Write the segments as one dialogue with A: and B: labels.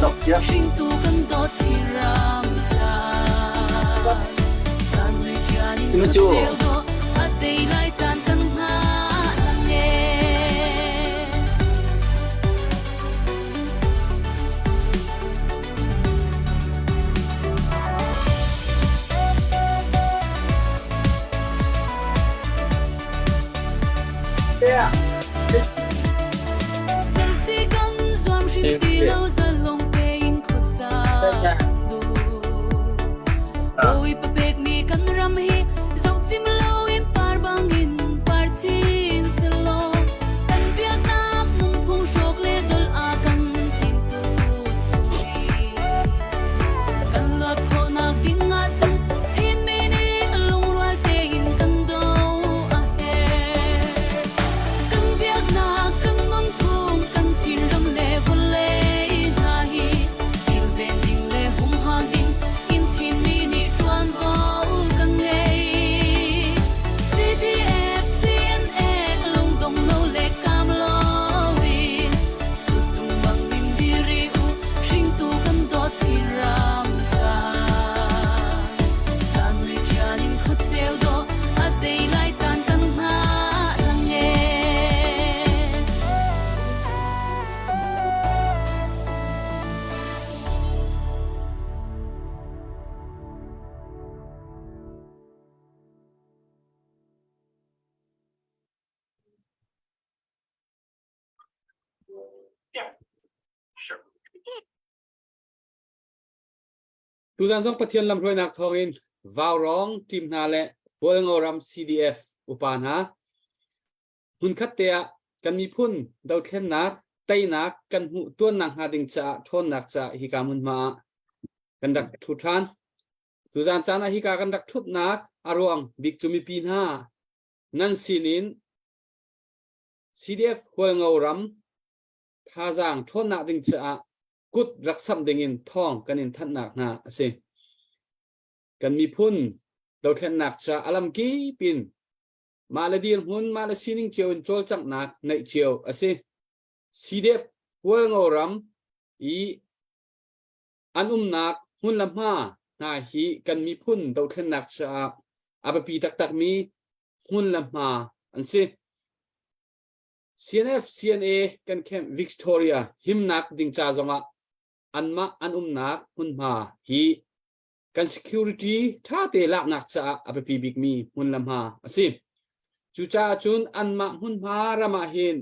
A: đọc kia nó chưa yeah.
B: Tu zan zong pathian lam roi nak thongin vào rong team na le Polngoram CDF upana hun khatea kan mi phun dau khen nak tai nak kan hu tuan nak ha ding cha thon nak cha hi ka mun ma kan dak thu than tu zan chana hi ka kan dak thut nak arong big chumi pin ha nan sinin CDF Polngoram thazang thon nak ding cha kut raksam dingin thong kanin that nak na ase kan mi phun dau khen nak cha alam ki pin maladir hun mala sining chiu in chol chang nak nei chiu ase CDF Polngoram I nak hun lamha na hi kan mi phun dau khen nak cha abapi tak tak mi hun lamha anse CNF CNA kan kem Victoria him nak ding cha zonga anma nak hun ma hi kan security tha te lak nak cha abapi big mi hun lamha ase chu cha chun anma hun ma rama hin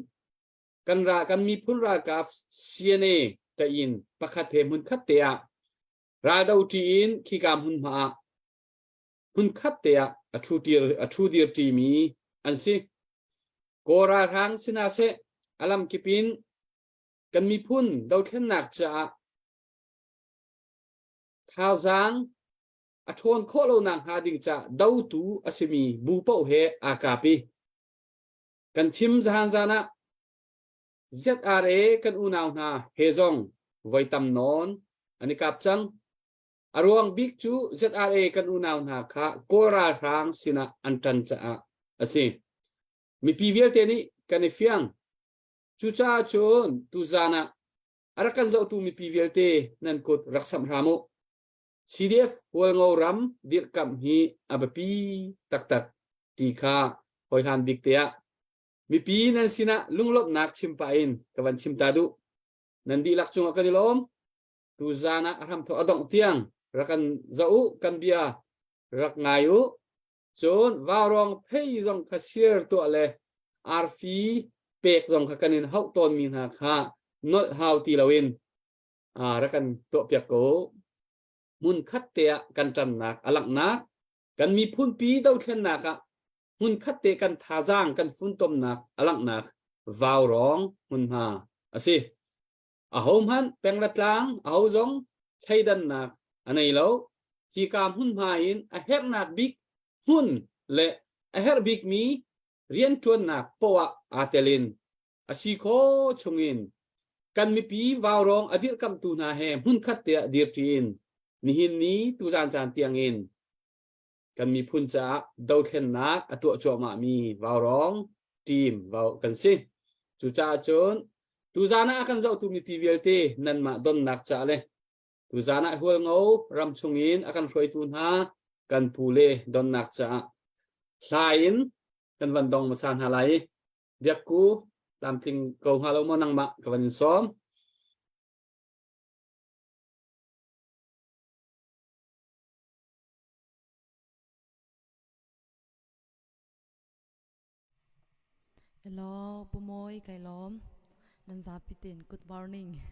B: kan mi phun ra ka CNA ta in pakhat the mun khat te a ra dau ti in khi kam hun ma hun khat te a thu dir ti mi an si kora rang sina se alam kipin kan mi phun dau khen nak cha thazang athon kholo nang ha ding cha dau tu asimi bu pau he akapi kan chim jahan jana ZRA kan unaw na hezong voitam non ani kap chang arwang big chu ZRA kan unaw na kha kora rang sina antan cha ase mi pivial te ni kan fiang chu cha chon tu zana arakan zau tu mi pivial te nan kot raksam ramo CDF Polngoram dir kam hi abapi tak tak ti kha hoi han big te mi pi nan sina lunglop nak chimpain kawan chimtadu nandi lakchung akanilom tu zana aram tho adong tiang rakan zau kan bia rak ngayu chon warong phei jong khasier to le arfi pek jong khakanin hau ton min ha kha not how ti lawin rakan to pek ko mun khat te kan tan nak alak nak kan mi phun pi dau thlen naka mun khat te kan thazang kan fun tom nak alak nak vào rong mun ha ase a hom han penglat lang a ho jong thaidan nak anei lo ki kam hun ha in a her nak big hun le a her big mi rian tuan nak powa atelin asi kho chungin kan mi pi vào rong adir kam tu na he mun khat te dir tin nihin ni tu zan chan tiang in kan mi phun cha dau khen nak atu cho ma mi vào rong team vào kan si chu cha chon tu zana akan zau tu mi pivilte nan ma don nak cha le tu zana hual ngau ram chungin akan roi tu na kan pule don nak cha hlain kan van dong masan halai biakku lam ting ko halo mo nang ma kawan som
A: Hello, pumoy kay lom. Dan zapitin, good morning.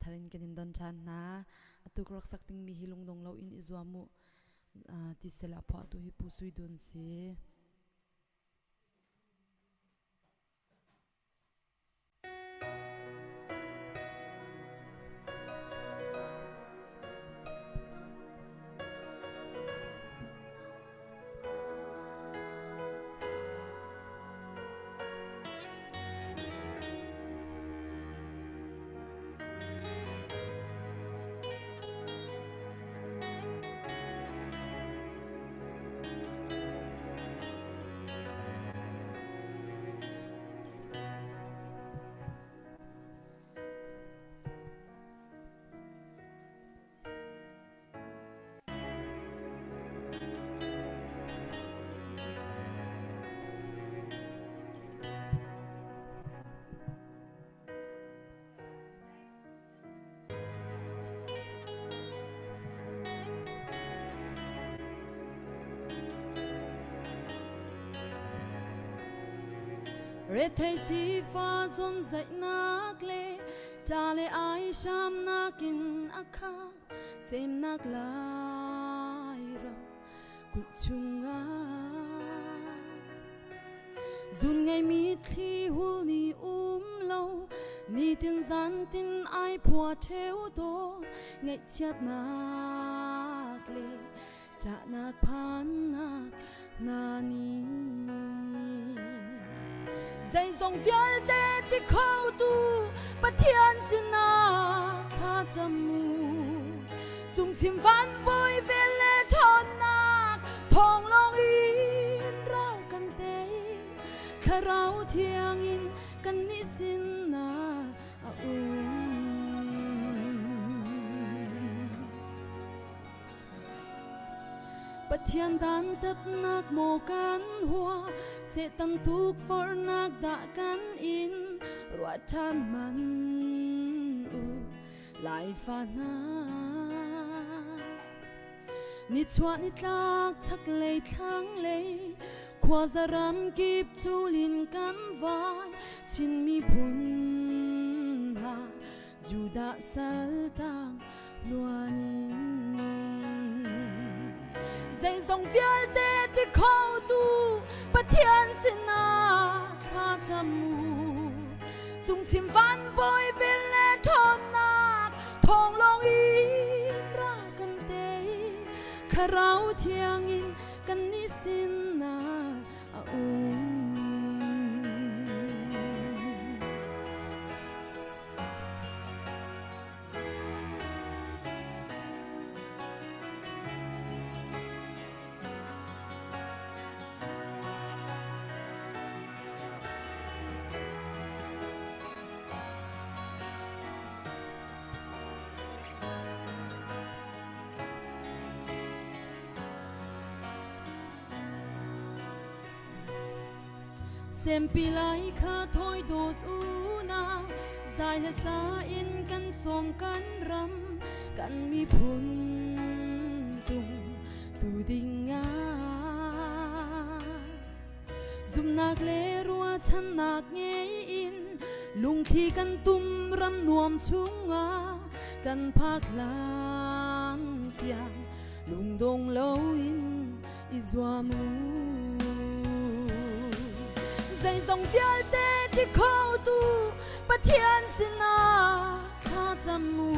A: Tharin kanin don chan na. Atuk rak sakting mi hilong dong law in izwamu. Ti sela pa tu hi pusui dun si. Red thay si pha zon dậy nak lệ cha lệ ai sham nakin akha xem nak lai ram kut chunga zun ngày mi thi hul ni lâu ni tin gian tin ai phua theo do ngày chat nak lệ cha nak phan nak nani dây dòng vial tê tí khâu tu bất thiên xin na kha jamu chung chim van bôi về lệ thon nak thong long in ra kan tê khá rau thiang in kan ni xin na bất thiên tan tất nak mô can hoa sẽ tâm tuk for nak đã can in ruột than man lại pha na nít chua nít lak chắc lệ thang lệ qua giờ ram kịp chu lin can vai chin mi bun ha ju đã sal tang luanin dây dòng vial tê tí khâu tu bất thiên xin na kha jamu chung chim van bôi về lệ thon nak thong long in ra kan tê khá rau thiang in kan ni xin na xem pi lại kha thôi đột u na dài là xa in căn xóm căn ram căn mi phun tung tu ding nga zum nak le rua chan nak nghe in lung khi căn tum ram nuam chung nga căn phak lang tiang lung dong lâu in izwamu dây dòng vial tê tí khâu tu bất thiên xin na kha jamu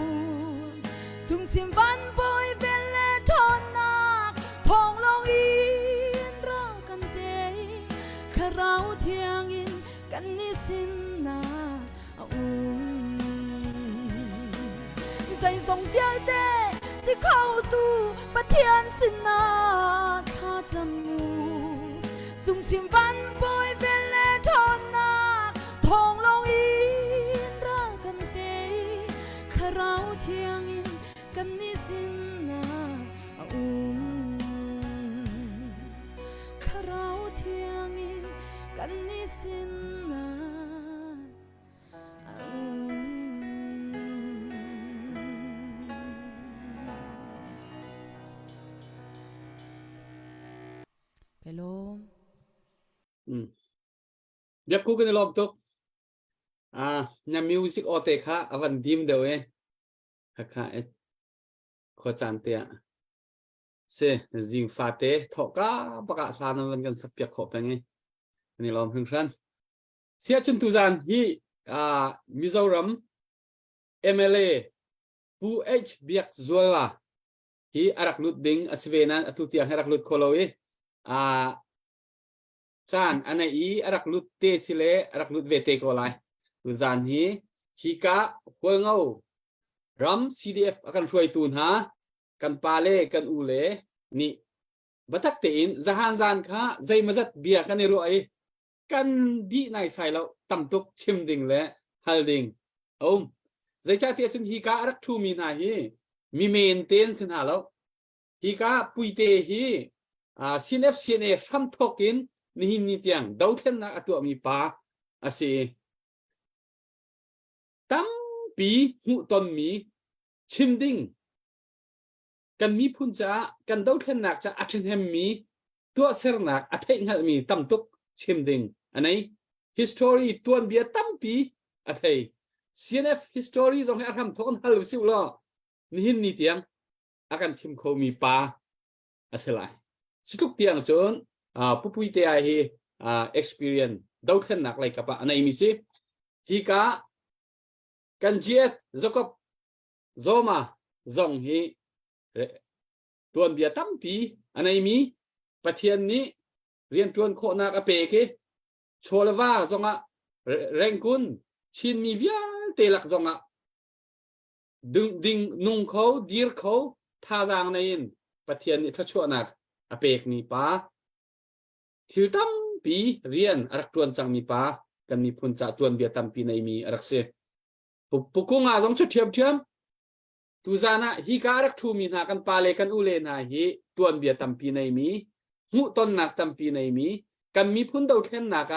A: chung chim van bôi về lệ thon nak thong long in rau kan tê khá rau thiang in kan ni xin na dây dòng vial tê tí khâu tu bất thiên xin na kha jamu chung chim van bôi về lệ thon nak thong long in hello
B: เดี๋ยวกูกันลองตุกเนี่ยมิวสิกโอเตค่ะอวันดิมเดี๋ยวค่ะขอจานเตียเสจิงฟาเตถกะปะกะสานมันกันสักเปียกขอบเป็นไงนี่ลองพึ่งฉันเสียจุนตุจานฮีมิโซรัม MLA ปูเอชเบียกซัวลาฮีอารักลุดดิงอสเวนันอตุเตียงอารักลุดโคโลยจานอันไหนอารักลุดเตสิเลอารักลุดเวเตโคไลตุจานฮีกะหัวเงารัม CDF akanช่วยตูนหากันปาเลกันอูเลนี่บัตักเตอินจหันจานค่ะใจมาจัดเบียกันในรวยกันดีในใส่เราตำตุกชิมดิ่งและฮัลดิ่งใจชาติสุนฮีการักทูมีนาฮีมีเมนเทนสินหาเราฮีกาปุยเตฮีCNF CNF ทำทอกินนี่นิตยังดาวเทนนักตัวมีปาอาศัยตั้มปีหูตนมีชิมดิ่งกันมีพุ่นจ้ากันดาวเทนนักจะอัจฉริยมีตัวเสรนักอัตย์หัดมีตั้มตุกชิมดิ่งอันนี้ history ตัวเบียตั้มปีอัตย์ CNF history จงให้อาทำทอนฮัลสิวล้อนี่นิตยังakanชิมเขามีปาอาศัยสุดที่อย่างจนผู้พูดที่ไอ้experience ดาวเทนนักอะไรกับอันนี้มิสิฮีกากันเจ็ดจกบโซมาจงฮีตัวเบียตั้มปีอันนี้มีประเทศนี้เรียนจวนโคนักอเปกโชลวาจงแรงกุนชินมีวิาเตลักจงดึงนุ่งเขาดีร์เขาท่าจางในอินประเทศนี้ถ้าชั่วนักอเปกนี้ป้าทิวตั้มปีเรียนอรักจวนจังมีป้ากันมีพุนจ่าจวนเบียตั้มปีในมีอรักเสปุกุงอาจงชุดเทียมตุจานะฮีการักทูมีนากันปาเลกันอุเลนาฮีจวนเบียตั้มปีในมีหูต้นนักตั้มปีในมีกันมีพุนดาวเทนนัก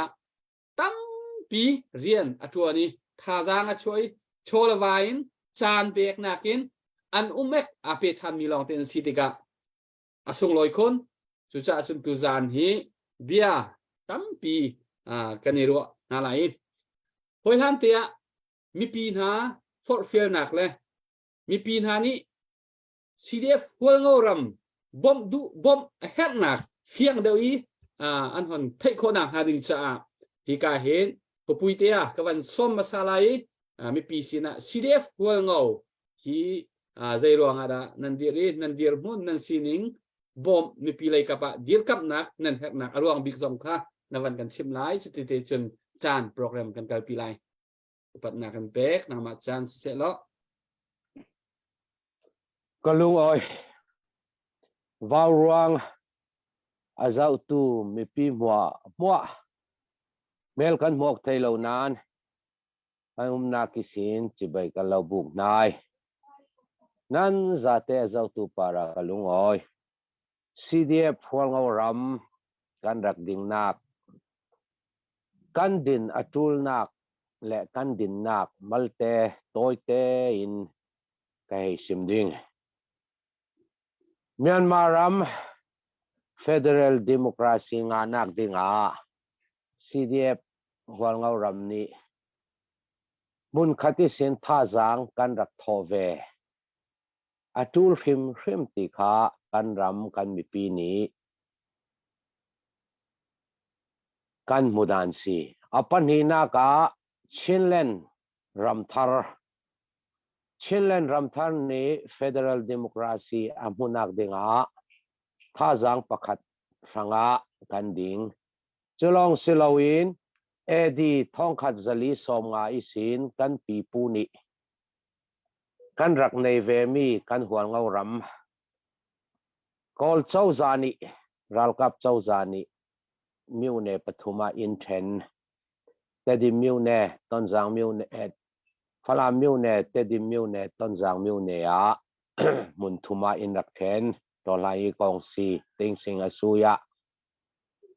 B: ตั้มปีเรียนอตัวนี้ท่าจางช่วยโชลวายน์จานเบกนักินอันเมกอาเปชันมีลองเต็นสิติกะอาส่งลอยคนจุจ่าจุนตุจานฮีเบียตั้มปีกันนี่รัวนาไลหอยหันเตียมีปีนาฟอร์เฟียนักเลยมีปีนานี้ CDF หัวงอรัมบอมดูบอมเฮ็ดนักเฟียงเดียวอันหอนไทยคนนักหาดิงจ้าที่กาเห็นผู้ปุยเตียกวันส้มมาสลายมีปีสินะ CDF หัวงอที่ใจรวงada nandir mun nan sining bom mi pilai kapa dir kap nak nan hek nak aruang big zong kha nawan kan sim lai chitite chun chan program kan kal pilai upat na kan bek na ma chan se lo
C: kalung oi vào ruang azau tu mi pi mua mel kan mok thei lo nan ai na kisin chibai ka lo buk nai nan zate azau tu para kalung oi CDF hual ngau ram kan rak ding nak kan din atul nak le kan din nak malte toite in kai sim ding Myanmar ram Federal Democracy nga nak dinga CDF hual ngau ram ni mun khati sin tha jang kan rak thove atul hrim ti kha kan ram kan mi pi ni kan mudan si apan hi na ka chinlen ramthar ni Federal Democracy amunak dinga tha jang pakhat ranga kan ding chulong silawin edi thongkhat zali som nga isin kan pi pu ni kan rak nei ve mi kan hual ngau ram kol chau zani ral kap chau zani miu ne pathuma in then tedi miu ne ton jang miu ne phala miu ne tedi miu ne ton jang miu ne a mun thuma in rak then to lai kong si ting sing asuya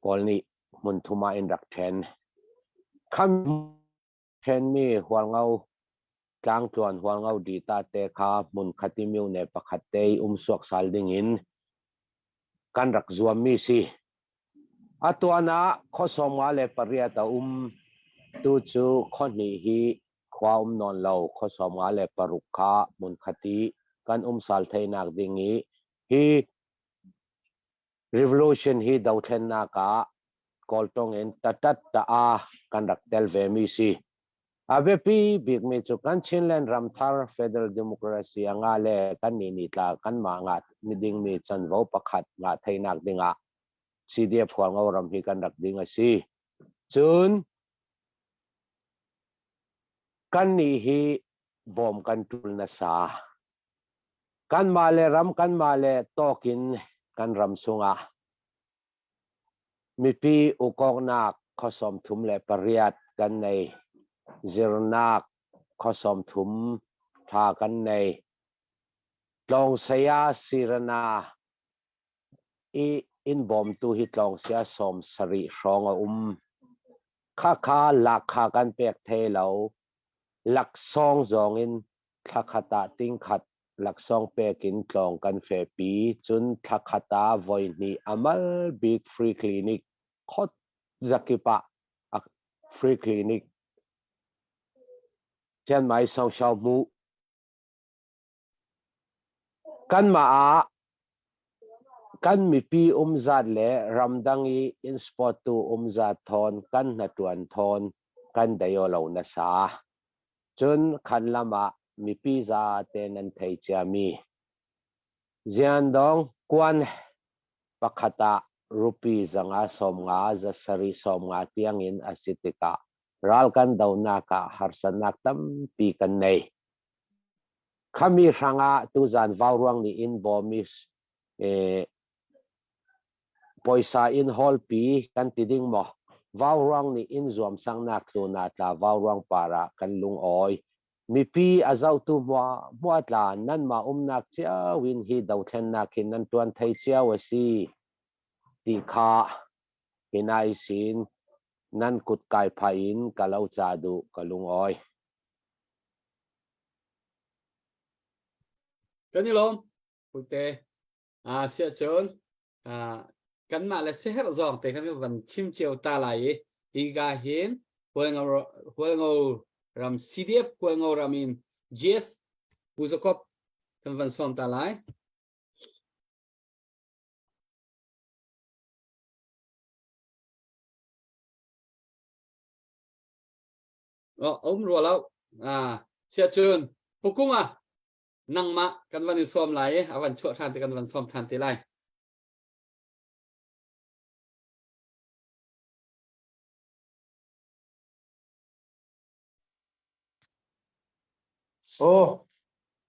C: kol ni mun thuma in rak then kham then mi hual ngau kang tuan hual ngau di ta te kha mun khati miu ne pakhat te suak sal ding in kan rak zuam mi si atuana khosoma le pariata tu chu khoni hi khwa non lo khosoma le parukha mun khati kan sal thainak dingi hi revolution hi dauthen na ka koltong en tatat ta a kandak tel ve mi si abepi big me chu kan chinland ramthar federal democracy anga le kan ni tla kan ma nga miding mi chan vo pakhat nga thainak dinga CDF khwang ram hi kan rak dinga si chun kan ni hi bom kan tul na sa kan male ram kan male tokin kan ram sunga mipi ukok nak khosom thum le pariat kan nei zirnak khosom thum tha kan nei tlong saya sirana in bom tu hi tlong sia som sari ronga kha lakha kan pek the lo lak song zong in thakata ting khat lak song pekin tlong kan fe pi chun thakata voini amal big free clinic khot zakipa free clinic chen mai song shao mu kan ma a kan mi pi zat le ramdangi in spot tu zat thon kan na tuan thon kan dayo lo na sa chun khan lama mi pi za te nan thei cha mi zian dong kwan pakhata rupi zanga som nga za sari som nga tiang in asitika ral kan dauna ka harsanak tam pi kan nei khami ranga tu zan vawruang ni in bomis poisa in hol pi kan tiding mo vawruang ni in zuam sang nak tu na tla vawruang para kan lung oi mi pi azau tu mo tla nan ma nak chia win hi dau thlen na kin nan tuan thei chia wasi ti kha hinai sin nan kut kai phain kalau cha du kalung oi
B: kan ilom putte sia chon kan ma le seher zong te kan van chim cheu ta lai iga hin huengo ram CDF huengo ramin GS buzokop kan van som ta lai ro lao sia chon pukuma nang ma kan van som lai avan chu than te kan van som than te lai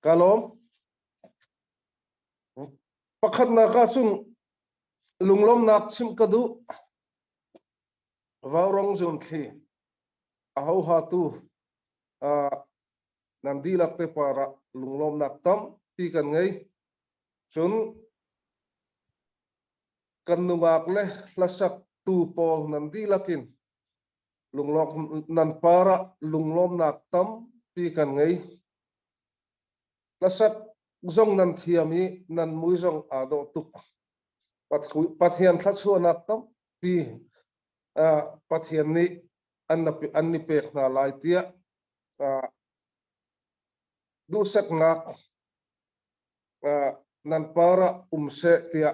D: kalom pakhat na ka sun lunglom nak sim kadu vaurong zon thi aho ha tu nandi lakte para lunglom nak tam ti kan ngai chun kan nungak le lasak tu pol nandi lakin lunglom nan para lunglom nak tam ti kan ngai lasak zong nan thiami nan mui zong ado tuk pathian thachua nak tam pi pathian ni anni pek na lai tia du sak ngak nan para se tia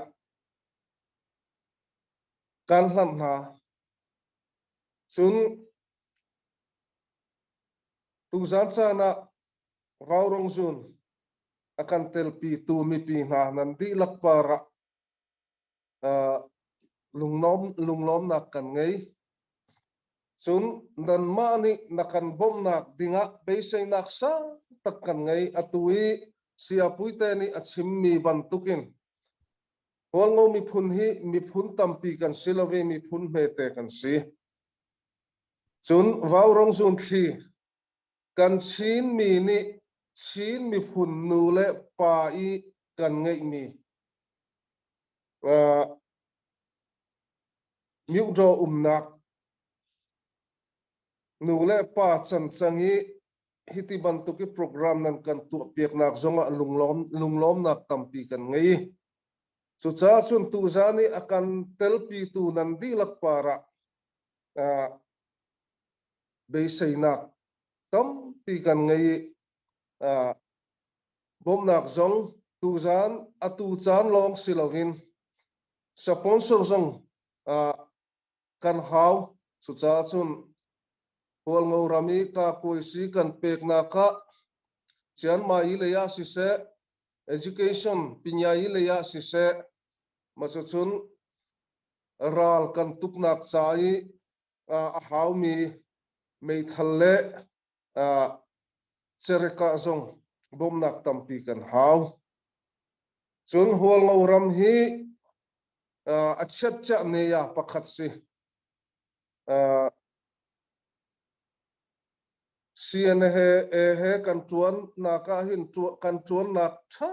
D: kan hlan na chun tu zan cha na vaurong zun akan tel pi tu mi pi na nan di lak para lunglom nak kan ngai chun dan mani nakan bom nak dinga beisai nak sa takkan ngai atui sia puite ni achim mi bantukin holngo mi phun tampi kan silawe mi phun mete kan si chun vaurong zun thi kan chin mi ni chin mi phun nu le pa i kan ngai mi miu ro nak nu le pa chan changi hiti bantuki program nan kan tu piak nak zonga lunglom nak tampi kan ngai cha sun tu zani akan telpi tu nandi lakpara beisainak tam pi kan ngai bomnak zong tu zan atu chan long silawin sponsor zong kan hau cha chun hol ngau rami ka poisi kan pek na ka chian ma i leya si se education pinya i leya si se ma chun ral kan tuknak chai a hau mi mei thalle chereka zong bomnak tampi kan hau chun hol ngau ram hi a chat cha ne ya pakhat si sian he kan tuan na ka hin kan tuan nak tha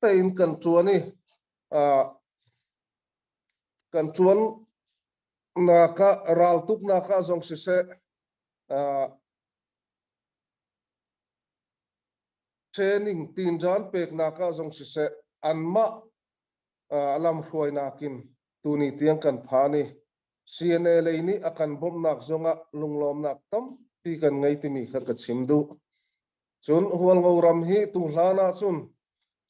D: tein kan tuan ni kan tuan na ka ral tuk na ka zong si se training tin jan pek na ka zong si se anma alam hruai nakin tuni tiang kan phani CNA leini akan bom nak zonga lunglom nak tam pi kan ngai timi kha ka chimdu chun hual ngau ram hi tu hlana chun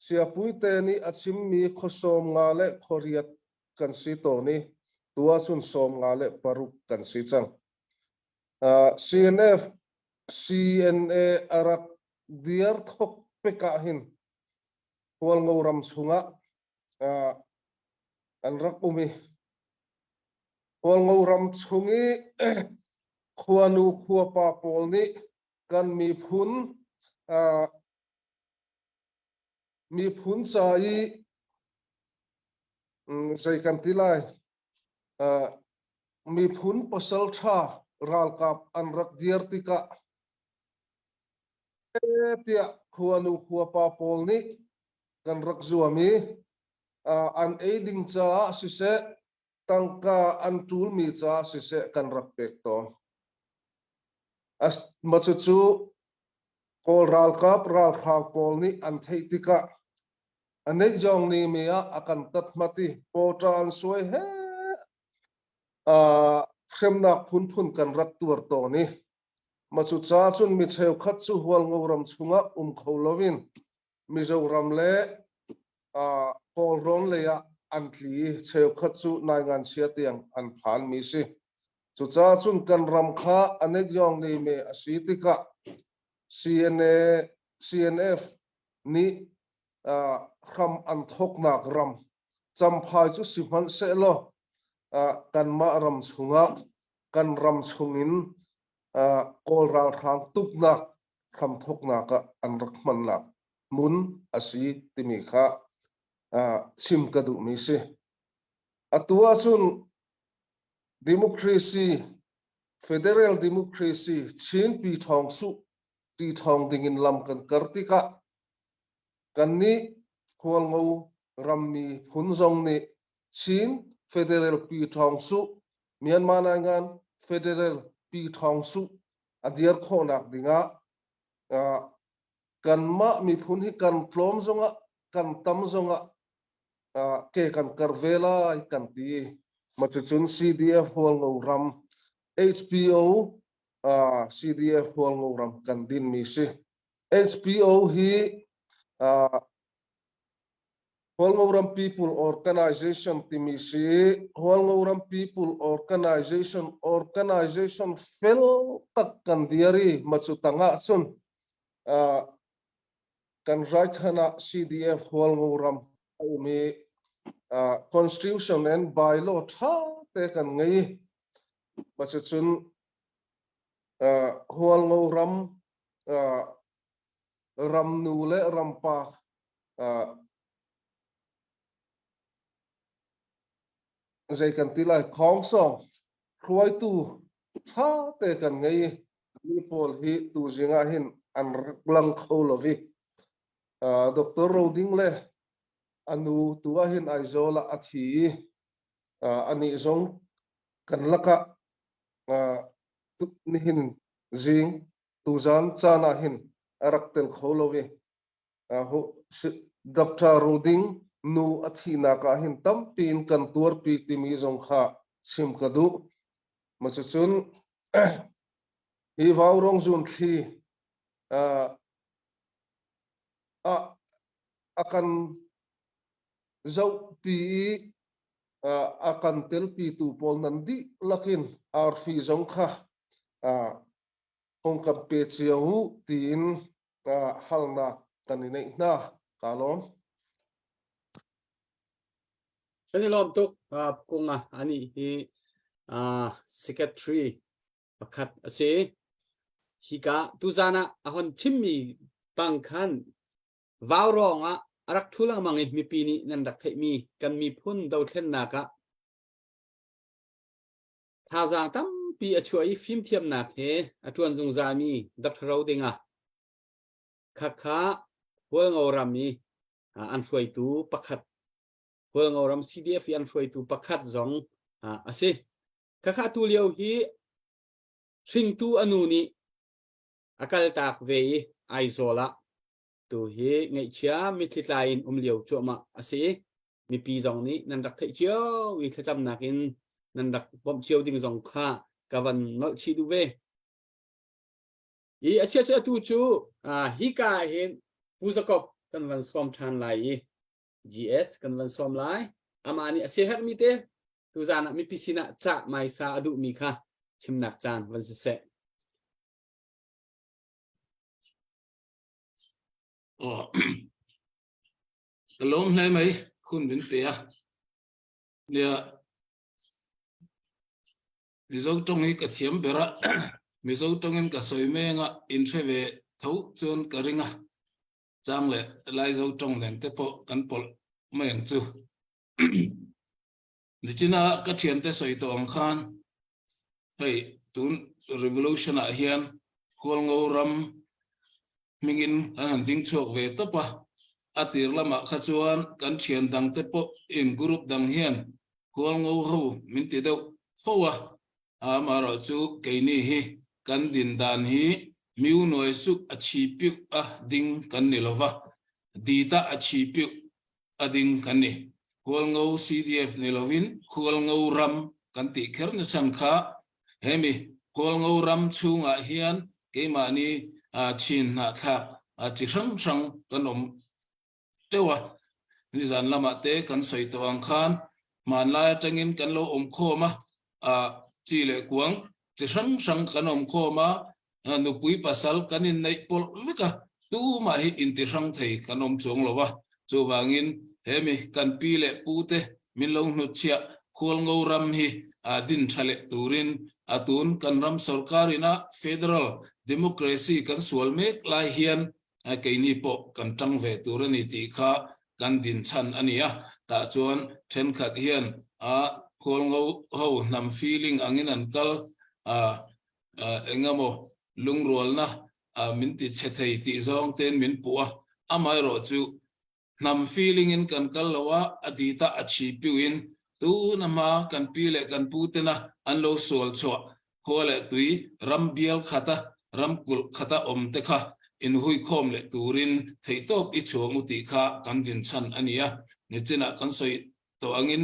D: siapui te ni achim mi khosom nga le khoriat kan si to ni tua chun som nga le paruk kan si chang CNF CNA arak diar thok peka hin hual ngau ram chunga an rak umi hual ngau ram chungi khuanu khuapa pol ni kan mi phun sai sai kan tilai mi phun pasal tha ral kap an rak diar tika tia khuanu khuapa pol ni kan rak zuami an aiding cha si se tangka an tul mi cha si se kan rak pek to as machuchu kol ral kap ral khak pol ni an thei tika anei jong ni mea akan tat mati potran soi he khemnak phun kan rak tur to ni machu cha chun mi theu khat chu hual ngoram chunga kholovin mizoram le kol ron le ya an tli theu khat chu nai ngan sia tiang an phan mi si chu cha chun kan ram kha anei jong ni me asitika CNF ni ram an thok nak ram champhai chu siman se lo kan ma ram chunga kan ram chungin kol ral thang tup nak ram thok nak an rak man nak mun asi timi kha sim kadu mi se atua chun democracy federal democracy chin pi thong su ti thong ding in lam kan kartika kan ni hual ngau rammi phun zong ni chin federal pi thong su Myanmar na ngan federal pi thong su adiar khonak dinga kan ma mi phun hi kan plom zonga kan tam zonga ke kan karvela kan ti machuchun CDF hual ngau ram HPO CDF hual ngau ram kan din mi si HPO hi hual ngau ram people organization timi si hual ngau ram people organization fel tak kan diari machutanga chun kan right hana CDF hual ngau ram mi constitution and bylaw tha te kan ngai machuchun hual ngau ram ram nu le ram pa zai kan tilai khong song khuai tu tha te kan ngai mi pol hi tu zinga hin an lang kholovi Dr. Roding le anu tua hin aizola athi ani zong kan laka ni hin zing tuzan chana hin araktel kholovi Dr. Roding nu athina ka hin tam pin kan tur pi timi zong kha sim kadu masuchun i vaurong zun thi akan zau pi akan tel pi tu pol nandi lakin arfi zong kha hong kan pe chiahu tin halna kaninai na kalom
B: Ani lom tuk kunga ani hi secretary pakhat ase hika tuzana ahon chimmi bangkhan vawronga arak thulang mangi mi pini nan rak thei mi kan mi phun do thlen naka thazang tam pi achuai phim thiam nak he atuan zung za mi dak tharo dinga khakha huang orami an fuai tu pakhat huang oram CDF an fuai tu pakhat zong ase khakha tu liau hi sing tu anuni akal tak ve aizola tu hi ngai chia mi thitlain liau choma ase mi pi zong ni nan dak thei chiao wi thacham nakin nan dak bom chiao ding zong kha kavan mal chi du ve i asia cha tu chu hi ka hin puzakop kan van som than lai GS kan van som lai amani asia her mi te tu zana mi pisina cha mai sa adu mi kha chimnak chan van se
E: Kalom lai mai khun bin pe lia mizo tong hi ka thiam bera mizo tong in ka soi me nga in theve thau chon ka ringa chang le lai zo tong den te po kan pol meng chu ni china ka thian te soi tong khan hei tun revolution a hian kol ngo ram mingin an ding chok ve to pa atir lama khachuan kan thian dang te po in group dang hian kol ngo ho min ti deuh fowa amaro chu keini hi kan din dan hi miu noi suk achi pyuk ding kan nilova dita achi pyuk ading kan ni kol ngo CDF nilovin kol ngo ram kan ti kher na chan kha hemi kol ngo ram chunga hian keimani chin na kha chi sang kan om tewa ni zan lama te kan soi to ang khan man la tangin kan lo om khoma chi le kuang chi sang kan om khoma nu pui pasal kanin nei pol veka tu ma hi in ti sang thei kan om chong lowa chu wangin hemi kan pi le pu te min lo nu chia khol ngo ram hi din thale turin atun kan ram sarkarina federal democracy kan sual mek lai hian keini po kan tang ve turani ti kha kan din chan ania ta chuan then khat hian khol ngo ho nam feeling angin an kal engamo lungrol na min ti chethei ti zong ten min puwa amai ro chu nam feeling in kan kal lawa adita achi piuin tu nama kan pile kan putena an lo sol chwa khole tui ram bial khata ram kul khata om te kha in hui khom le turin theitop I chuang uti kha kan din chan ania ni china kan soi to angin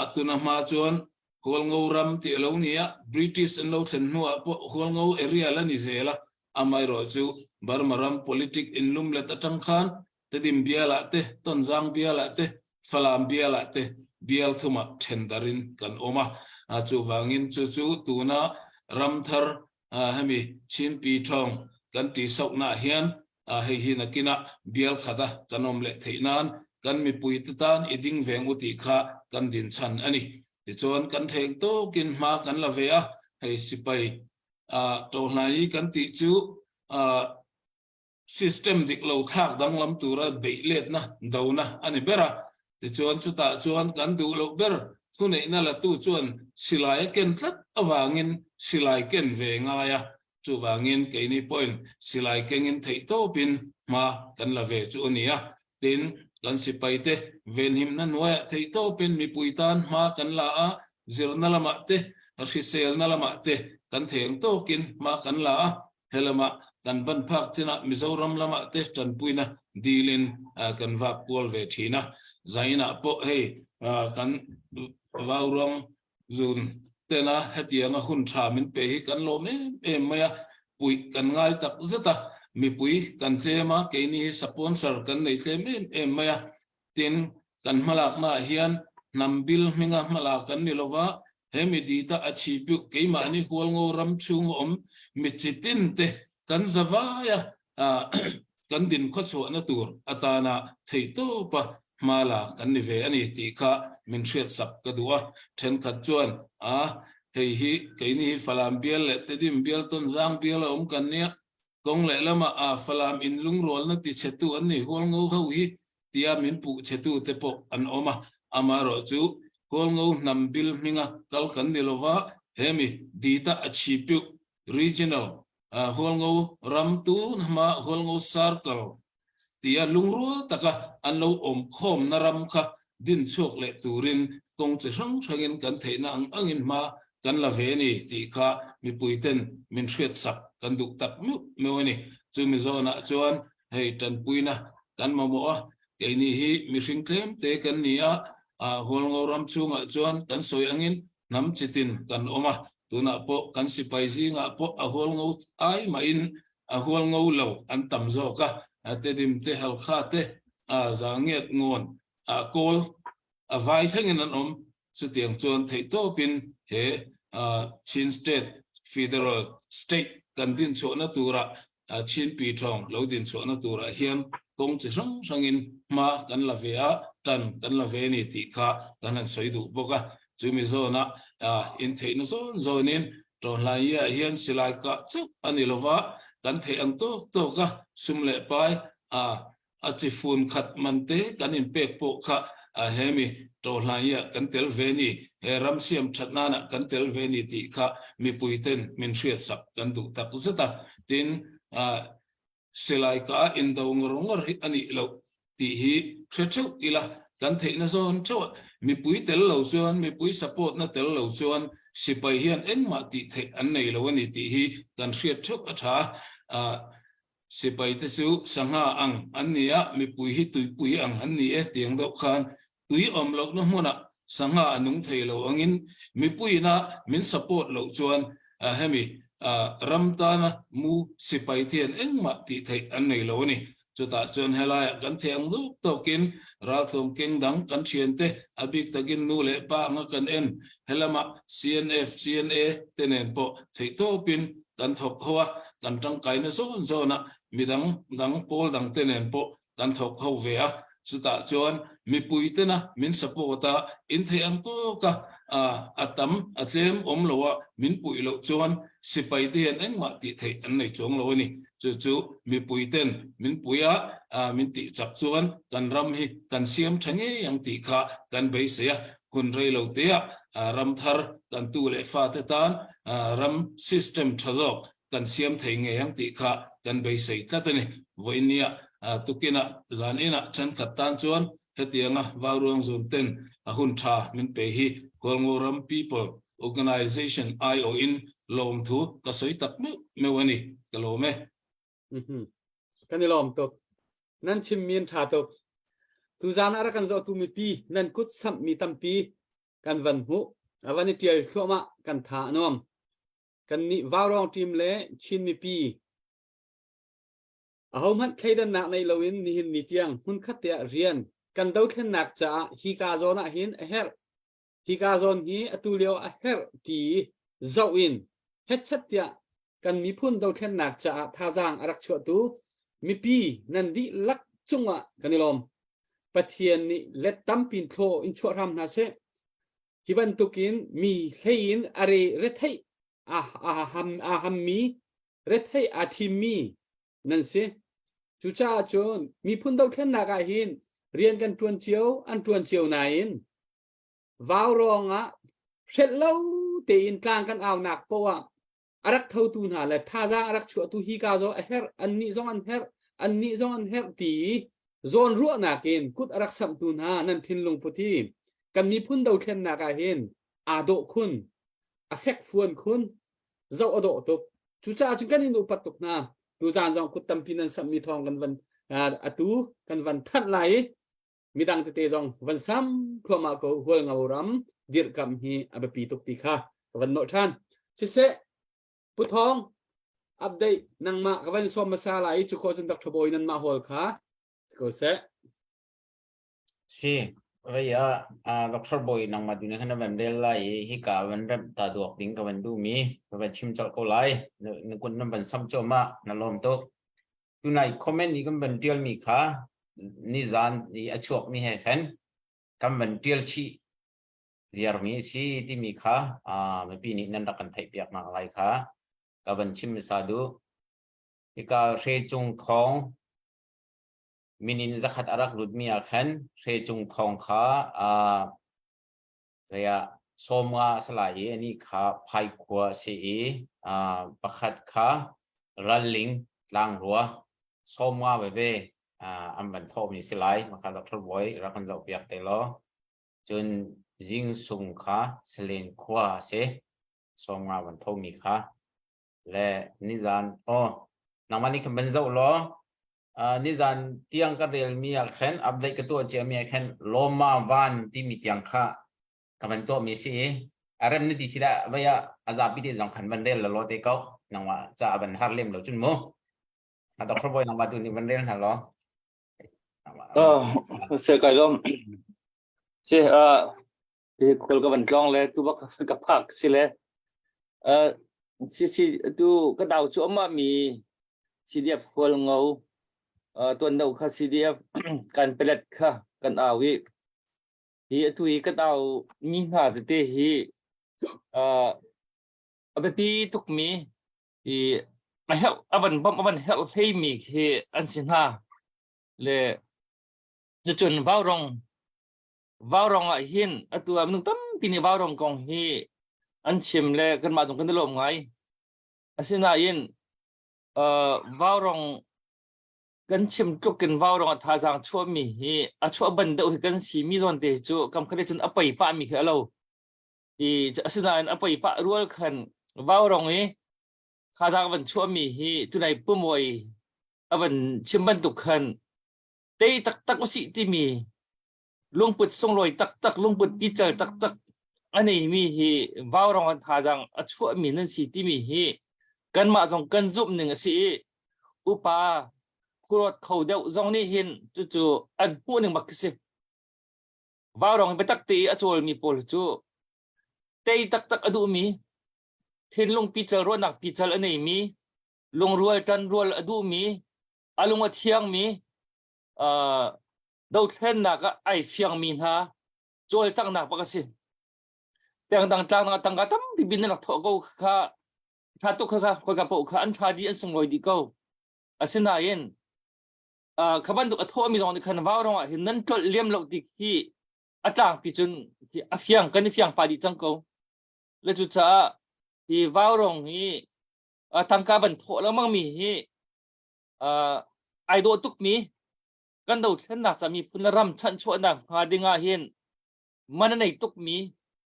E: atuna ma chuan khol ngo ram ti lo nia British and lo thlen nuwa po khol ngo area la ni zela amai ro chu barmaram politic in lum le tatang khan te dim biala te tonjang biala te falam biala te bial thuma thendarin kan oma chu wangin chu tuna ramthar hemi chin pi thong kan ti sok na hian hei hi nakina bial khada kanom le theinan kan mi pui tan iding veng uti kha kan din chan ani ti chon kan theng to kin ma kan la ve hei sipai to hlai kan ti chu system dik lo thak dang lam tura beilet na dona ani bera ti chon chu ta chon kan du lo ber thu nei na la tu chon silai ken tlat awangin silai ken ve nga ya chu wangin keini point silai kengin thei to pin ma kan la ve chu ania tin kan sipai te ven him nan wa thei to pin mi puitan ma kan la zirna lama te risel na lama te kan theng to kin ma kan la helama kan ban phak china mizoram lama te tan puina dilin kan vak pol ve thina zaina po hei kan vaurong zun tena hetianga hun tha min pe hi kan lo me maya pui kan ngai tak zata mi pui kan tlema ke ni sponsor kan nei tlem maya tin kan malak na hian nambil minga malak kan ni lova hemi dita achipu ke ma ni hol ngo ram chung om mi chitin te kan zawaya kan din kho chu na tur atana theito pa mala kan ni ve ani ti kha min hriat sak ka duwa then khat chuan hei hi ke ni falam bial le te dim bial ton zang bial om kan nia kong le lama falam in lung rol na ti chetu an ni hol ngo ho hi tia min pu chetu te po an oma amaro chu hol ngo nam bil minga kal kan ni lova hemi dita achipu regional hol ngo ram tu ma hol ngo circle tia lung rol taka an lo om khom na ram kha din chok le turin kong che rang rangin kan theina angin ma kan la ve ni ti kha mi puiten min hriat sak kan duk tak mi wani chu mi zona chuan hei tan puina kan ma mo ke ni hi mi hring tlem te kan nia hol ngo ram chunga chuan kan soi angin nam chitin kan oma tuna po kan sipai zinga po hol ngo ai ma in hol ngo lo an tam zo ka te dim te hal kha te zanget ngon kol vai thangin an om chu tiang chuan thei to pin he chin state federal state kan din cho na tura chin pi thong lo din cho na tura hian kong chi rang rangin ma kan la ve a tan kan la ve ni ti kha kan an soi du boka chumi zona in thei na zon zonin to la ya hian silai ka chu ani lova kan thei ang to ka sum le pai chi fun khat man te kan in pek po kha hemi to hlaya kan tel veni ram siam thatna na kan tel veni ti kha mi puiten min hriat sak kan du tak zata tin silai ka in do ngor ani lo ti hi khrechu ila kan theina zon chaw mi pui tel lo chuan mi pui support na tel lo chuan sipai hian engma ti the an nei lo ani ti hi kan hriat thuk atha sipai te chu sanga ang ania mi pui hi tui pui ang ani e tiang do khan tui om lo no mona sanga anung thei lo angin mi pui na min support lo chuan hemi ramtana mu sipai tian engma ti thei an nei lo ni chuta chuan helai kan theng du tokin ral thom keng dang kan thiente abik takin nu le pa nga kan en helama cnf cna tenen po thei to pin kan thok hoa kan tang kai na zon zona midang dang pol dang tenen po kan thok ho ve a chuta chuan mi puitena min supporta in the ang to ka atam atlem om lowa min pui lo chuan sipai ten engma ti thei an nei chong lo ni chu mi puiten min puya min ti chak chuan kan ram hi kan siam thange yang ti kha kan bei se hun rei lo te ram thar kan tu le fa te tan ram system thazok kan siam thei nge yang ti kha kan bei se katani voinia tukina zanina chan khatan chuan hetianga warung zun ten hun tha min pe hi kolngoram people organization io in lom thu ka soi tak me wani kalome
B: kan lom to nan chim min tha to tu zan ara kan zo tu mi pi nan kut sam mi tam pi kan van hu avani tial khoma kan tha nom kan ni warung team le chin mi pi ahom han khaidan nak nei loin ni hin ni tiang hun khatia rian kan dau thlen nak cha hi ka zona hin a her hi ka zon hi atulio a her ti zo in het chat ya kan mi phun dau thlen nak cha tha jang arak chu tu mi pi nan di lak chunga kanilom pathian ni let tam pin tho in chu ram na se hiban tukin mi hlein are rethai ham mi rethai athimi nan se chu cha chon mi phun dau thlen nak a hin rian kan tuan chiao an tuan chiao nain vào ronga set lâu te in tlang kan aw nak powa arak thau tu na la tha jang arak chu tu hi ka zo a her an ni zong an her ti zon ru na ken kut arak sam tu na nan thin lung puthi kan mi phun dau thlen na ka hin a do khun affect fuan khun zo ado to chu cha chung kan in upat tuk na tu zan jong kut tam pinan sam mi thong kan van atu kan van that lai midang te jong van sam khloma ko hol ngau ram dir kam hi abapi tuk ti kha van no than se pu thong update nang ma kawan som masala i chu ko chun dak thoboi nan ma hol kha ko se
F: si vậy doctor boy nang ma dunia kana bandel lai hi ka van rem ta duak ding ka van du mi va chim chal ko lai ne kun nam ban sam cho ma na lom to tu nai comment ni kam ban tial mi kha ni zan ni achuak mi he khan kam ban tial chi riar mi si ti mi kha me pi ni nan kan thai piak ma lai kha ka ban chim sa du hi ka re chung khong minin zakat arak ludmi akan re chung thong kha ya somga salai ani kha phai khwa si pakhat kha ralling lang ruwa somga be amban tho mi silai makha doctor boy rakan zau piak te lo chun jing sung kha selen khwa se somga ban tho mi kha le nizan namani kan ban zau lo nizan tiang ka real mi akhen update ka to che mi akhen loma van ti mi tiang kha kaman to mi si arem ni ti sida baya azabi ti jong khan ban rel lo te ko nangwa cha ban har lem lo chun mo doctor boy nangwa tu ni ban rel ha lo
G: se kai lom se kol ka ban tlong le tu bak ka phak si le si tu ka dau chu ma mi CDF kol ngau tuần đầu kha CDF kan pelet kha kan awi hi tui ka dau mi na te hi abepi tuk mi hi ma help aban help hey mi he an sin ha le chun vào rong a hin atu am nung tam pini vào rong kong hi an chim le kan ma dong kan lo ngai asina yin vào rongกันชิมทุกกันว่าวรองท่าจางชั่วมีชั่วบันเดากันสีมีส่วนเดจูกำคัญจนอภัยป้ามีคือเราจะสิ่งนั้นอภัยป้ารู้ขันว่าวรองท่าจางบันชั่วมีตัวไหนปุ่มไว้บันชิมบันตุขันเตยตักวสิที่มีลุงปุดส่งลอยตักลุงปุดปีเจอตักอันนี้มีว่าวรองท่าจางชั่วมีนั่นสีที่มีกันมาจงกันจุ่มหนึ่งสีอุปาครวดเขาเดียวจงนี่เห็นจู่อันผู้หนึ่งมักสิว่าวรองไปตักตีอจวลมีปลจู่เตยตักอดูมีเห็นลงปีเจอรวนักปีเจออันนี้มีลงรวยจันรวยอดูมีอลงเที่ยงมีดาวเทนนักไอเฟียงมีฮะจวลจังนักปักสิเพียงต่างจังนักต่างกันตั้มบินนักทอกูข้าชาตุข้าคนกับพวกข้าอันชาดีอันสงลอยดีกูอาศัยนั่นขบันตุกทั่วมีจงในขันว่าวรองเห็นนั่นก็เลี้ยมโลกดิที่อาจารย์พิจุนที่อาเฟียงกันที่เฟียงปาดิจังกูและจุดจ้าที่ว่าวรองทางการบันทุแล้วมั่งมีไอโดตุกมีกันดูท่านน่าจะมีพุนรำชันชวนนักหาดิงาเห็นมันในตุกมี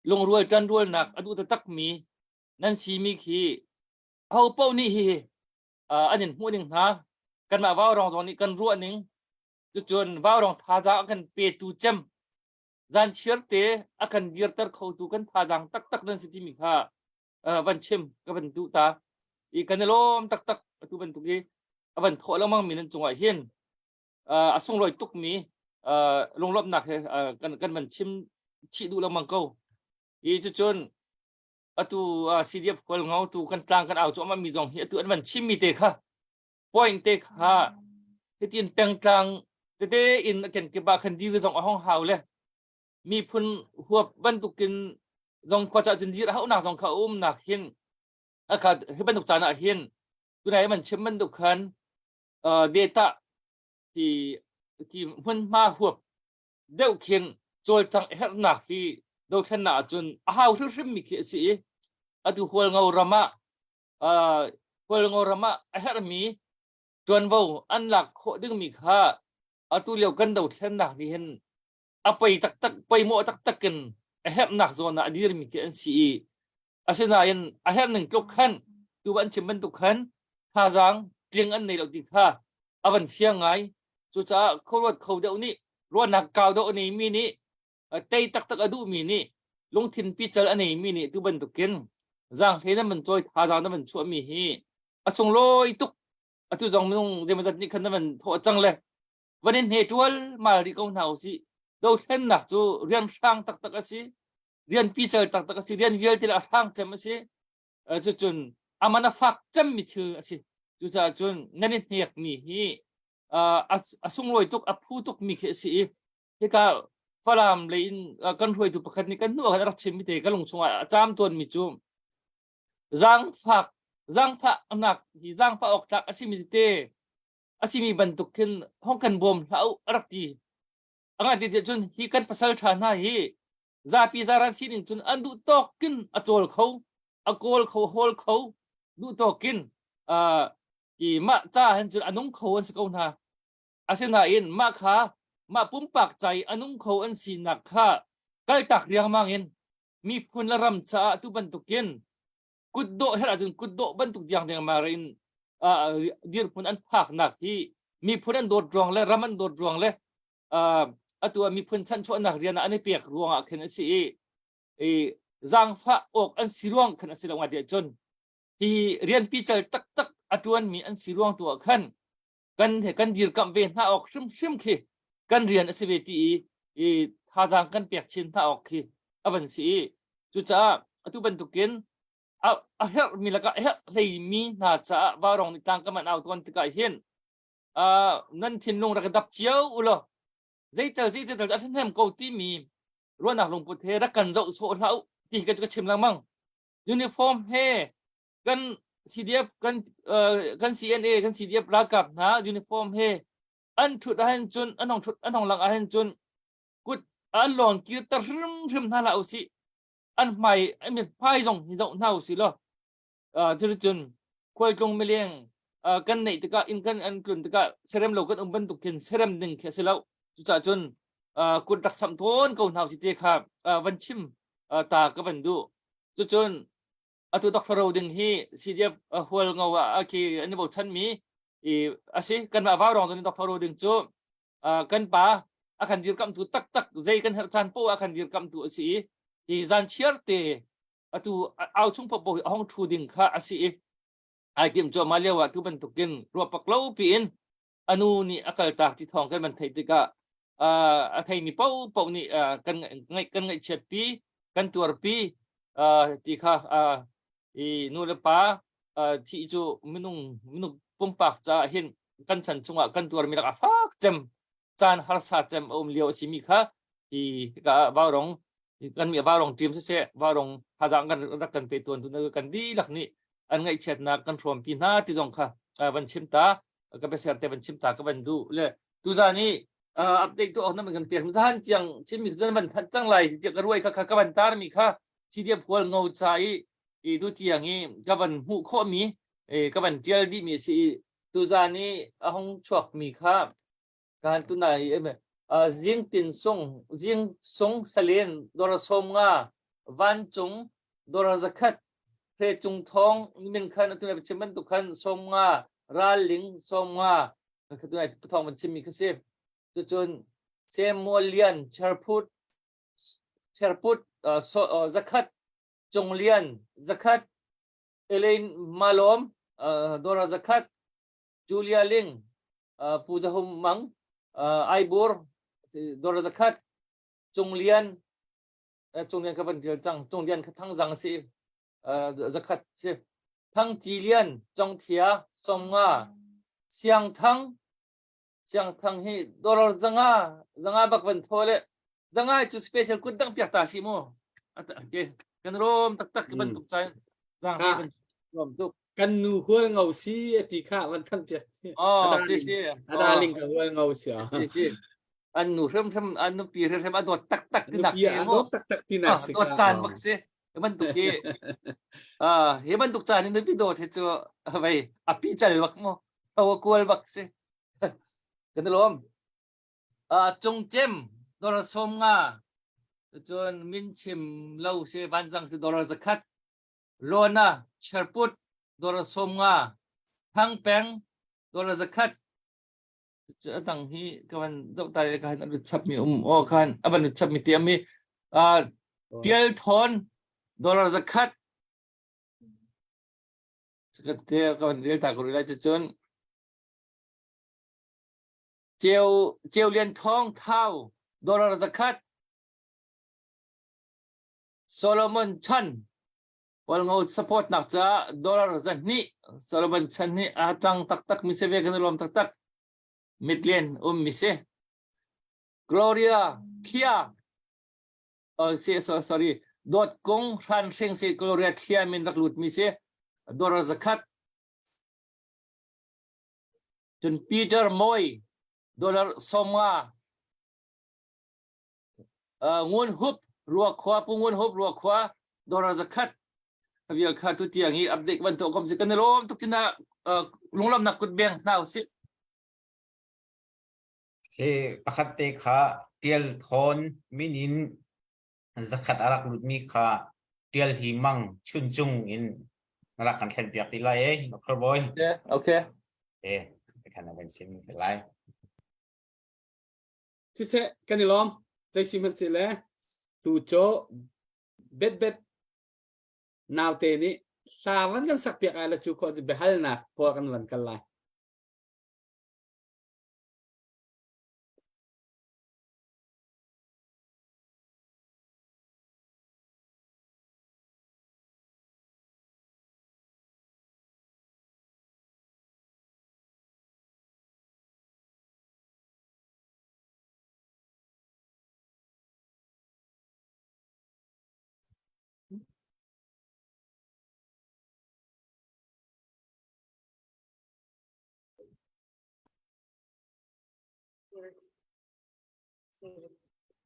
G: ลงรวยจันรวยนักอดูตะตักมีนั่นสีมีขี้เอาเป้านี่อันนี้หัวหนึ่งนะกันมาว่าวรองตรงนี้กันรัวหนึ่งจนว่าวรองท่าจางกันเปียตูเจมจันเชื่อเตะอากันเดียร์เตอร์เขาตูกันท่าจางตักนั่นสิที่มีค่าวันเชมก็เป็นตูตาอีกันล้มตักตูเป็นตุกี้วันโถแล้วมั่งมีนั่นจงไอเห็นส่งลอยตุกมีลงรอบหนักกันมันชิมชีดูแล้วมั่งเขาอีจนตัวCDFคนเงาตัวกันกลางกันเอาจอมันมีจงเหี้ยตัวมันชิมมีเตะค่ะpoint เตะค่ะที่ตีนแปลงกลางเตะอินกันเก็บคันดีวิจงห้องเฮาเลยมีพุ่นหัวบรรทุกกินจงกว่าจะจนดีเขาหนักจงเขาหนักเห็นอากาศให้บรรทุกจานเห็นตัวไหนมันชิมบรรทุกคันdata ที่พุ่นมาหัวเดี๋ยวเขียนโจลจังเห็นหนักที่โดนขนาดจนอ้าวทุกสิ่งมีเกี่ยสิตัวหัวเงารำมะหัวเงารำมะเห็นมีจนว่าอันหลักโคดึงมีค่าตัวเลี้ยวกันโดนขนาดที่เห็นไปตักไปโม่ตักกันเห็นหนักส่วนนั้นดีมีเกี่ยสิอาศัยนั้นเห็นหนึ่งกลุ่มขันตัวอันชิมบรรทุกขันท่าจางเจียงอันในเราดีค่าวันเสียงไง chu cha khorot khâu deuh ni ro nak kaw do ni mi ni tei tak tak adu mi ni lung thin pi chal ani mi ni tu ban tukin zang hena man choi tha jang na man chu mi hi asung loi tuk atu jong mung de ma zat ni khan na man tho chang le vanin he tual mal ri kong nau si do then nak chu rian sang tak tak asi rian pi chal tak tak asi rian vial til a hang chem asi chu chun amana fak cham mi thu asi chu cha chun nanin hek mi hi asung loi tuk aphu tuk mi khe si he ka falam lein kan hoi tu pakhat ni kan nu kan rak chim mi te ka lung chunga cham ton mi chu zang pha nak hi zang pha ok tak asi mi te asi mi bantuk kin hong kan bom lau rak ti anga ti chun hi kan pasal tha na hi za pi zaran sin chun andu tok kin achol kho akol kho hol kho du tokin ki ma cha han chun anung kho an sikau na asina in ma kha ma pum pak chai anung kho an sin nak kha kal tak riang mangin mi phun la ram cha tu bantukin kuddo hera jun kuddo bantuk diang ding marin dir phun an phak nak hi mi phun an dot rong le raman dot rong le atua mi phun chan chu nak rian ani pek ruang a khen si zang pha ok an siruang khan asi lawa dia chon hi rian pi chal tak tak atuan mi an siruang tu khan kan dir kam ve na ok shim khi kan rian asi ve ti tha jang kan pek chin tha ok khi avan si chu cha atu ban tukin a her mi laka her lei mi na cha warong ni tang kaman out kon tika hin nan thin lung ra dap chiao ulo zaital athen hem ko ti mi ro nak lung pu the ra kan zo so lau ti ka chim lang mang uniform he kan CDF kan CNA kan CDF rakap na uniform he an thut han chun anong lang han chun kut an lon ki tar rim na la usi an mai I mean phai zong ni zong nau si lo chu chun khoi tlong meleng kan nei tika in kan an klun tika serem lo kan ban tukin serem ding khe se lo chu cha chun kut rak sam thon ko nau si te kha van chim ta ka ban du chu chun atu doctor ding hi CDF hol ngawa aki ani bo chan mi asi kan ma wa rong don doctor ding chu kan pa akan dir kam tu tak tak zai kan her chan po akan dir kam tu si zan chiarte atu au chung po hong thu ding kha asi ai kim cho malewa tu ban tukin ro pak lo pi in anu ni akal ta ti thong kan man thai tika thai mi po ni kan ngai chet pi kan tur pi ti kha nu le pa ti chu minung pumpak cha hin kan chan chunga kan tur mi la fak chem chan har sa chem lio si mi kha ti ka warong kan mi warong team se warong hazang kan kan pe tuan tu kan di lak ni an ngai chet na kan from pi na ti jong kha ban chim ta ka be ser te ban chim ta ka ban du le tu za ni update tu na man kan pe zan chiang chim mi zan ban than chang lai ti ka ruai kha ka ban tar mi kha CDF hol ngau chai du tiang hi ka ban hu kho mi ka ban tial di mi si tu za ni hong chuak mi kha kan tu nai jing tin song salen dora som nga van chung dora zakhat phe chung thong min khan tu na chiman tu khan som nga ra ling som nga ka tu nai thong man chim mi kha se tu chun semolian charput zakhat chonglian zakhat elain malom dora zakhat julia ling puja hum mang aibur dora zakhat chonglian ka ban dil chang chonglian ka thang jang si zakhat si thang jilian chongthia somnga siang thang hi dora zanga bakban thole zanga chu special kudang piakta si mo okay kan rom tak ban tuk chai rang rom tuk
B: kan nu hual ngau si ti kha van than pek
G: si
B: ada ling ka hual ngau si
G: si an nu rem an nu pi rem an dot tak ti nak
B: mo tak ti nak si
G: dot chan bak si ban tuk ki he ban tuk chan ni pi dot he chu vai api chal bak mo aw kual bak si kan rom chung chem dor som nga chon min chim lo se ban jang se dor zakhat lona charput dor som nga thang peng dor zakhat จะตั้งที่กันต้องตายกันอันชับมีโอคันอันชับมีเตียมีเทียลทอนดอลลาร์zakat zakatเทียกันเรียกตากุริลาจนเจียวเลียนทองเท่าดอลลาร์zakatโซโลมอนชันวันงอสปอร์ตนักจ้าดอลลาร์จันนี่โซโลมอนชันนี่อาจังตักมิเซเวกันรวมตักมิดเลียนมิเซกลอริอาเทียsorry ดอทกงรันเซงเซกลอริอาเทียมินรักลุดมิเซดอลลาร์zakatจนปีเตอร์มอยดอลลาร์สมางวนฮุบรัวขวาปุ่งวนฮุบรัวขวาดอลลาร์zakatขบีลขาตุที่อย่างนี้อัปเดตวันตัวคมสิกันโลมทุกที่น่ะลงลำนักกุดเบียงน่าสิ
F: si pakhat te kha tial thon minin zakat arak lut mi kha tial hi mang chun chung in rak kan thlen piak ti lai doctor boy
G: okay
F: te kana ben sim lai
B: ที่เสกันนี่ล้อมใจชิมันสิแลตูโจเบ็ดนาวเตนี่สาวันกันสักเปียกอะไรจูคนจะไปฮัลนักพอกันวันกันไล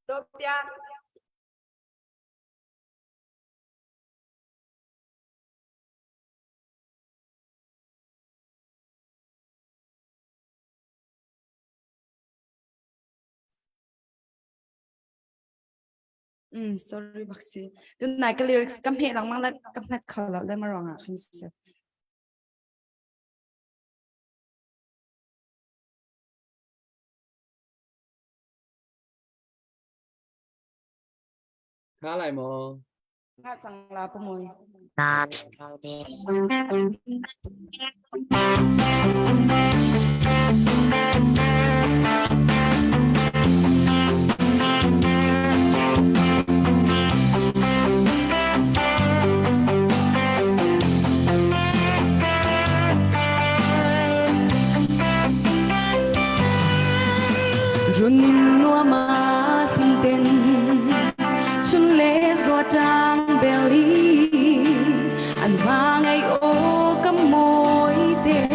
A: Doppia. Sorry bác sĩ. Từ này cái lyrics cắm hết lắm mang lại cắm hết khờ là lên mà rong à không sao.
B: khá lại mò
A: Nga chẳng là bông mồi. Runin nua ma sinh tên xuân lễ gió trang belly anh mang ngày ô cắm môi tên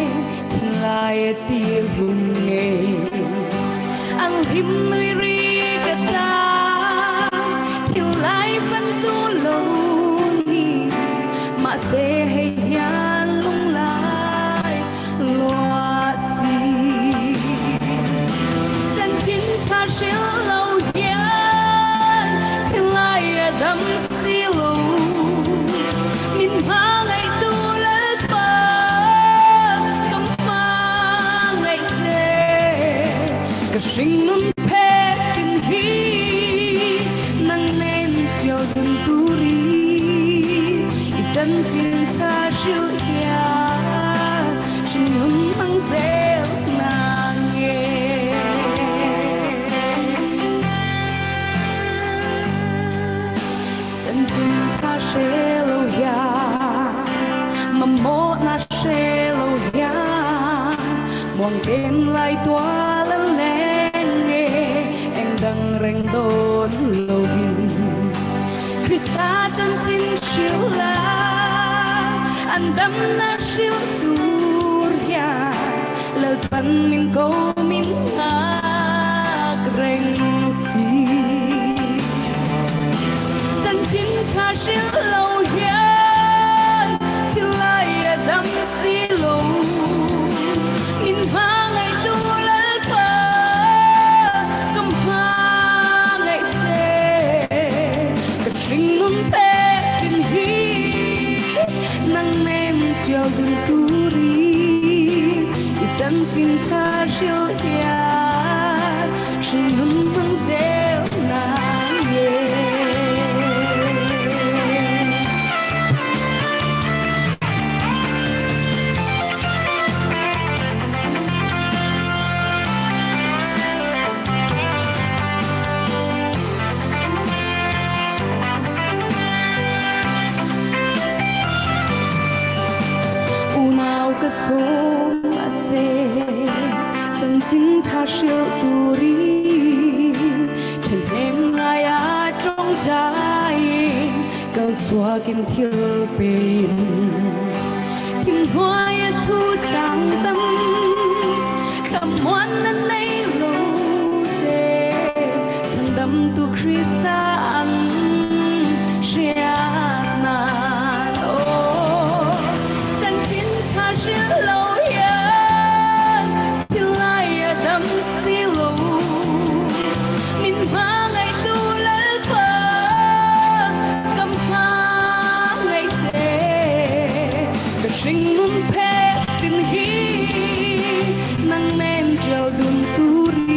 A: tình lại tiêu hùng nghề anh him nuôi ri cả ta thiếu lại phân tu lâu ni mà sẽ hay hian lung lại loa xì dân chính cha sẽ lâu hian thiếu lại đắm xì lâu min mang ngày tu lết ba cầm mang ngày dê cả sinh nun phê kinh hi nâng lên chiều từng tu ri dân chính cha siêu hian sinh nun mang dê nàng nghe dân chính cha sẽ lâu ya mà mô na sẽ lâu ya mong tên lại toa lần lên nghe anh đang rèn đốn lâu hình Krista chân chính siêu la anh đắm na siêu tu ya lời phận mình câu mình ngạc rèn si dân chính cha siêu lâu hiền thì lại đắm si lâu min mang ngày tu lết qua cầm hoa ngày dê cả sinh nun phê kinh hi nâng nem chiều đường tu ri 真经他修呀，是能梦在那夜。松啊切，曾经他修独立，趁天涯呀中在，高错跟跳边，听花也土上tâm，คำวันนั้นในโลกเดทั้งดำตุคริสตานเชียนา 是老人，听来也等西路，明白爱都来吧，敢怕爱这，可心门拍定起，能能叫动独立，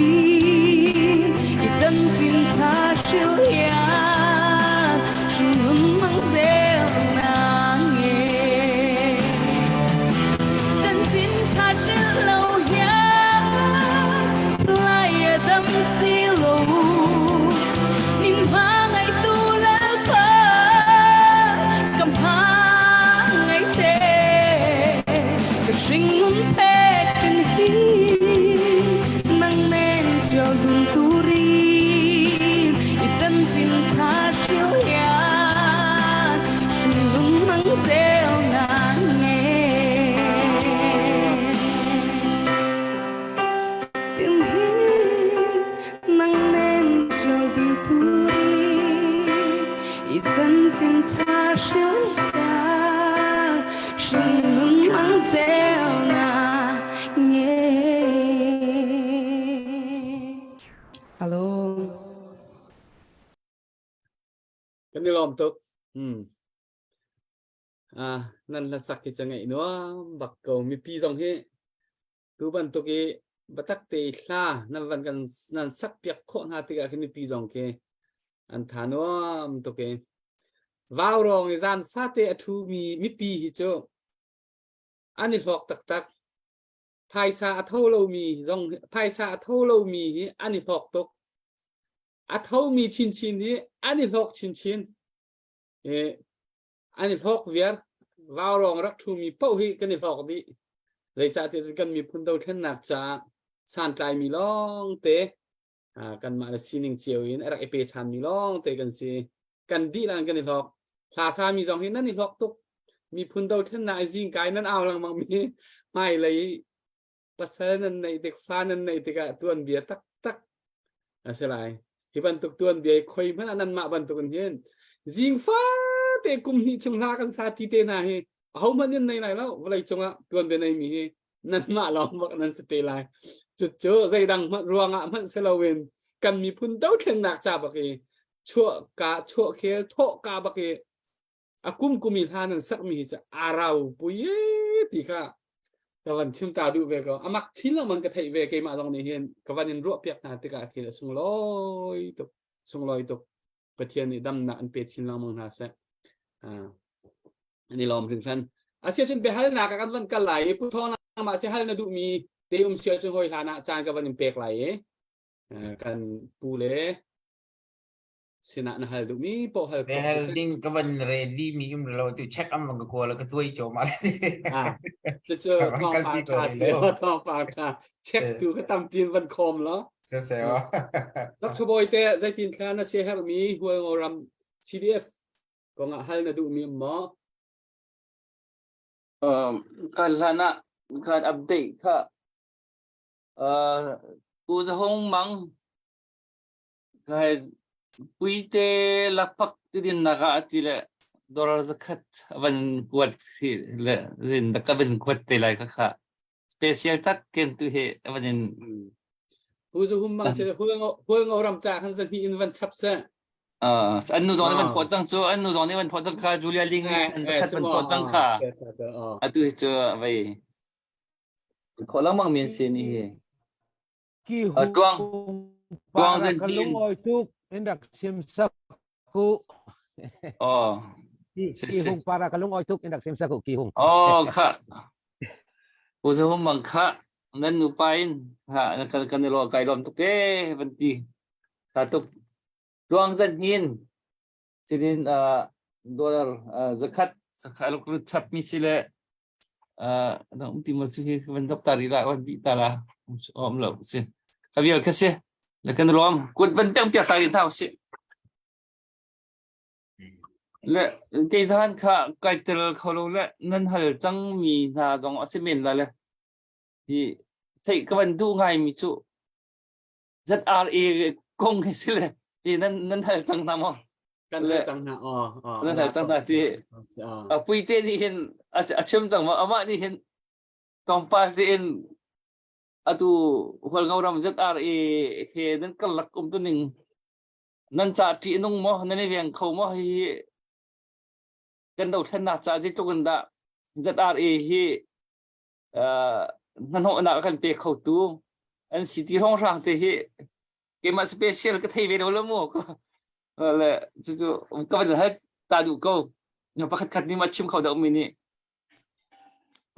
A: 一阵阵他修呀，是门忙在那。
B: Kan nilom tuk, nan là sắc cái chẳng ấy nữa, bạc cầu mi pi dòng he, tu ban tuk cái batak te sa, nan van kan nan sắc piak kho ha te cái mi pi dòng cái, an thà nữa tuk cái, vào rong cái gian phát te thu mi pi hi cho, anh đi học tak tak, phai sa thâu lâu mi dòng, phai sa thâu lâu mi hi anh đi học tuk. Thâu mi chin chin hi anh học chin chin anh học việt vào rong rắc thu mi bao hi cái học đi rồi cha thì cần mi phun đầu thân nạc cha san trai mi long te cần mà là xin chiều in ra ep chan mi long te cần si cần đi là cần học thà sa mi dòng hi nên học tục mi phun đầu thân nạc riêng cái nên ao lang mang mi mai lấy pasal nên này được pha nên này thì cả tuần việt tắc tắc sẽ lại thì ban tục tuần bia khơi mất anh mạ ban tục anh hiền riêng phá để cùng đi trong la căn sa ti tên này hậu mất nhân này đó vậy trong la tuần bên này mi năn mạ lòng vợ năn sẽ tê lại chớ dây đằng mất ruộng ạ mất sẽ lâu bên cần mi phun đấu thiên nạc cha bạc cái chua kia thọ cả bạc cái cung mi han năn sắc mi chả rau bùi thì cả các bạn chúng ta đủ về có mặc chính là mình có thể về cái mà dòng này hiện các bạn nhìn ruộng việc là tất cả khi là sung lôi tục bật thiên thì đâm nạn bệt chính là mình sẽ anh đi làmถึงขั้นsẽ trên bề hai là các bạn cần lại phụ thọ mà sẽ hai là đủ mi để sẽ cho hồi là chàng các bạn bẹt lại cần pu lệ xin nạn hai đủ mi bộ hai
F: để hai đinh các bạn ready mi chúng rồi thì check âm bằng cái của là cái tuổi chỗ mà
B: cho thong phạt cả check từ cái tầm tiền văn com đó
F: sẽ
B: Dr. Boy te dây tin khá nó sẽ help me huang oram CDF có ngã hai là đủ mi mà
G: cái là na cái update cái u za hong mang cái quý tê lạc bắc tin naga atile dolar zakat van quật thì là zin đặc biệt quật tê lại các khá special tak ken tu he van
B: hu zu hum mang se huang oram cha han san hi in van chap se
G: anh nu zone van phot chang cho anh nu zone van phot chang kha Julia Ling kan khat van phot chang kha tu cho vậy ขอละมังเมียนเซนี่
C: ki
G: tuang
C: para
G: zen
C: kalung
G: hin
C: oi tuk indak sim saku
G: oh se
C: ki
G: se
C: hung para kalung oi tuk indak sim saku ki hung
G: oh kha uzo hom mang kha nan nu pain ha kan lo kai lom tuk ke ban ti ta tuk tuang zen hin chirin dollar zakat zakat lu chap mi sile na ti ma chu hi ban dap tari la wan bi ta la om lo se kabial ka se la kan rom kut ban tang pya tari thau se le ke zan kha kai tel kholo le nan hal chang mi na jong asimen la le hi thei ka ban du ngai mi chu ZRA kong ke se le hi nan hal chang na mo
B: กันเลยจังนะ
G: nan hal chang na ti pui te ni hin achim chang ma ama ni hin tong pa ti in atu hol ngauram ZRA he nan kalak tu ning nan cha ti nung mo nan ni veng khau mo hiกันดาวท่านน่าจะจิตกันดาZRAฮีนั่นหัวหน้ากันเปย์เข้าตู้อันสิที่ห้องร่างเตฮีเกมสเปเชียลก็เทวีเราละมั่วก็เลยจู่ๆก็เป็นให้ตาดูก็เนี่ยประคัดนี่มาชิมเขาดอกมินิ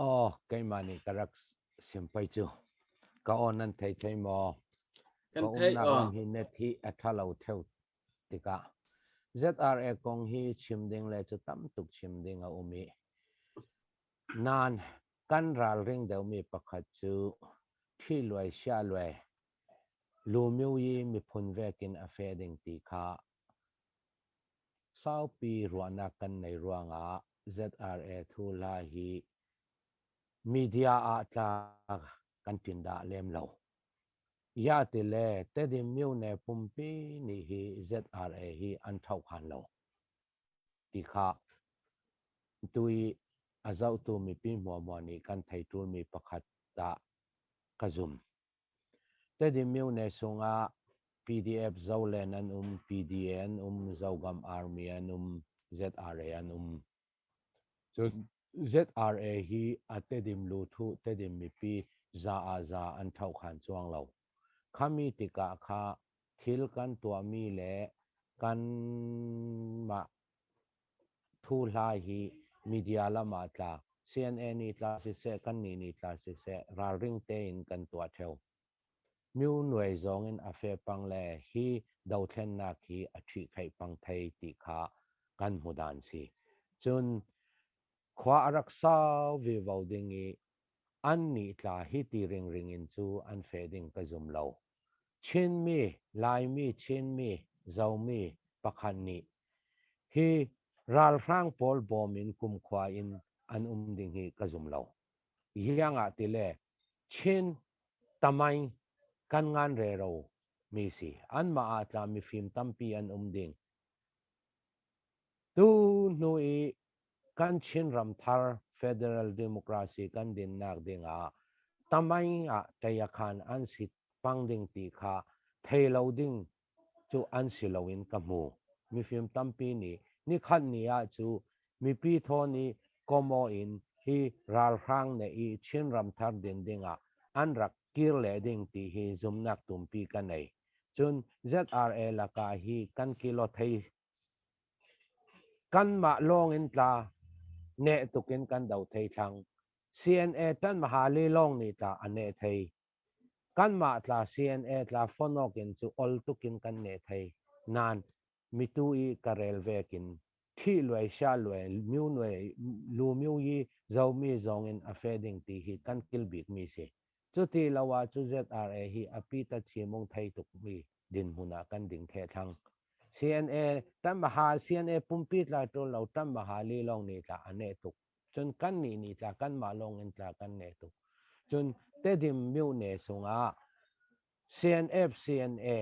C: oh kai mani karak sim pai chu ka on nan thei thei mo
B: กัน
C: ka
B: เทย
C: um hi net hi athalau theu tika ZRA kong hi chimding le chu tam tuk chimding a umi nan kan ral ring deu mi pakhat chu thi loi sha loi lu miu yi mi phun vekin a fe ding ti kha sau pi ruana kan nei ruanga ZRA thu la hi media a ta kan tin da lem lo ya ti le te di miu ne pumpi ni hi ZRA hi an thau khan lo ti kha tui azau tu mi pi mo ni kan thai tu mi pakhat ta kazum te di miu ne sunga PDF zolen an PDN zogam army an ZRA an so ZRA hi atedim lu thu tedim mi pi za an thau khan chuang lo khami tika kha thil kan tua mi le kan ma thu lai hi media lama tla CNN ni tla se kan ni tla se ral ring te in kan tua theu miu nuai zong in afe pang le hi dau thlen na khi a thi khai pang thei ti kha kan mudan si chun khwa arak saw vi voding i an ni tla hi ti ring in chu an fe ding ka zum lo chin mi lai mi chin mi zau mi pakhan ni hi ral rang pol bom in kum khwa in an ding hi ka zum lo yanga ti le chin tamai kan ngan re ro mi si an ma atla mi phim tampi an ding tu nui kan chin ram thar federal democracy kan din nak dinga tamai a taya khan an sit pang ding ti kha thei lo ding chu an si lo in ka mu mi phim tampi ni khan ni a chu mi pi tho ni komo in hi ral rang ne I chin ram thar din dinga an rak kir le ding ti hi zum nak tum pi ka nei chun ZRA la ka hi kan kilo thei kan ma long in tla ne tukin kan dau thei thang CNA tan mahali long ni ta ane thei kan ma tla CNA tla fonokin chu ol tukin kan ne thei nan mitu I karel vekin thi loi sha loi miu noi lu miu yi zau mi zong in afeding ti hi kan kil bik mi se chu ti lawa chu ZRA hi api ta chimong thei tuk mi din huna kan ding the thang CNA tam maha CNA pumpit la to lo tam mahali long ni ta ane tuk chun kan ni ta kan ma long in ta kan ne tuk chun te dim miu ne sunga CNA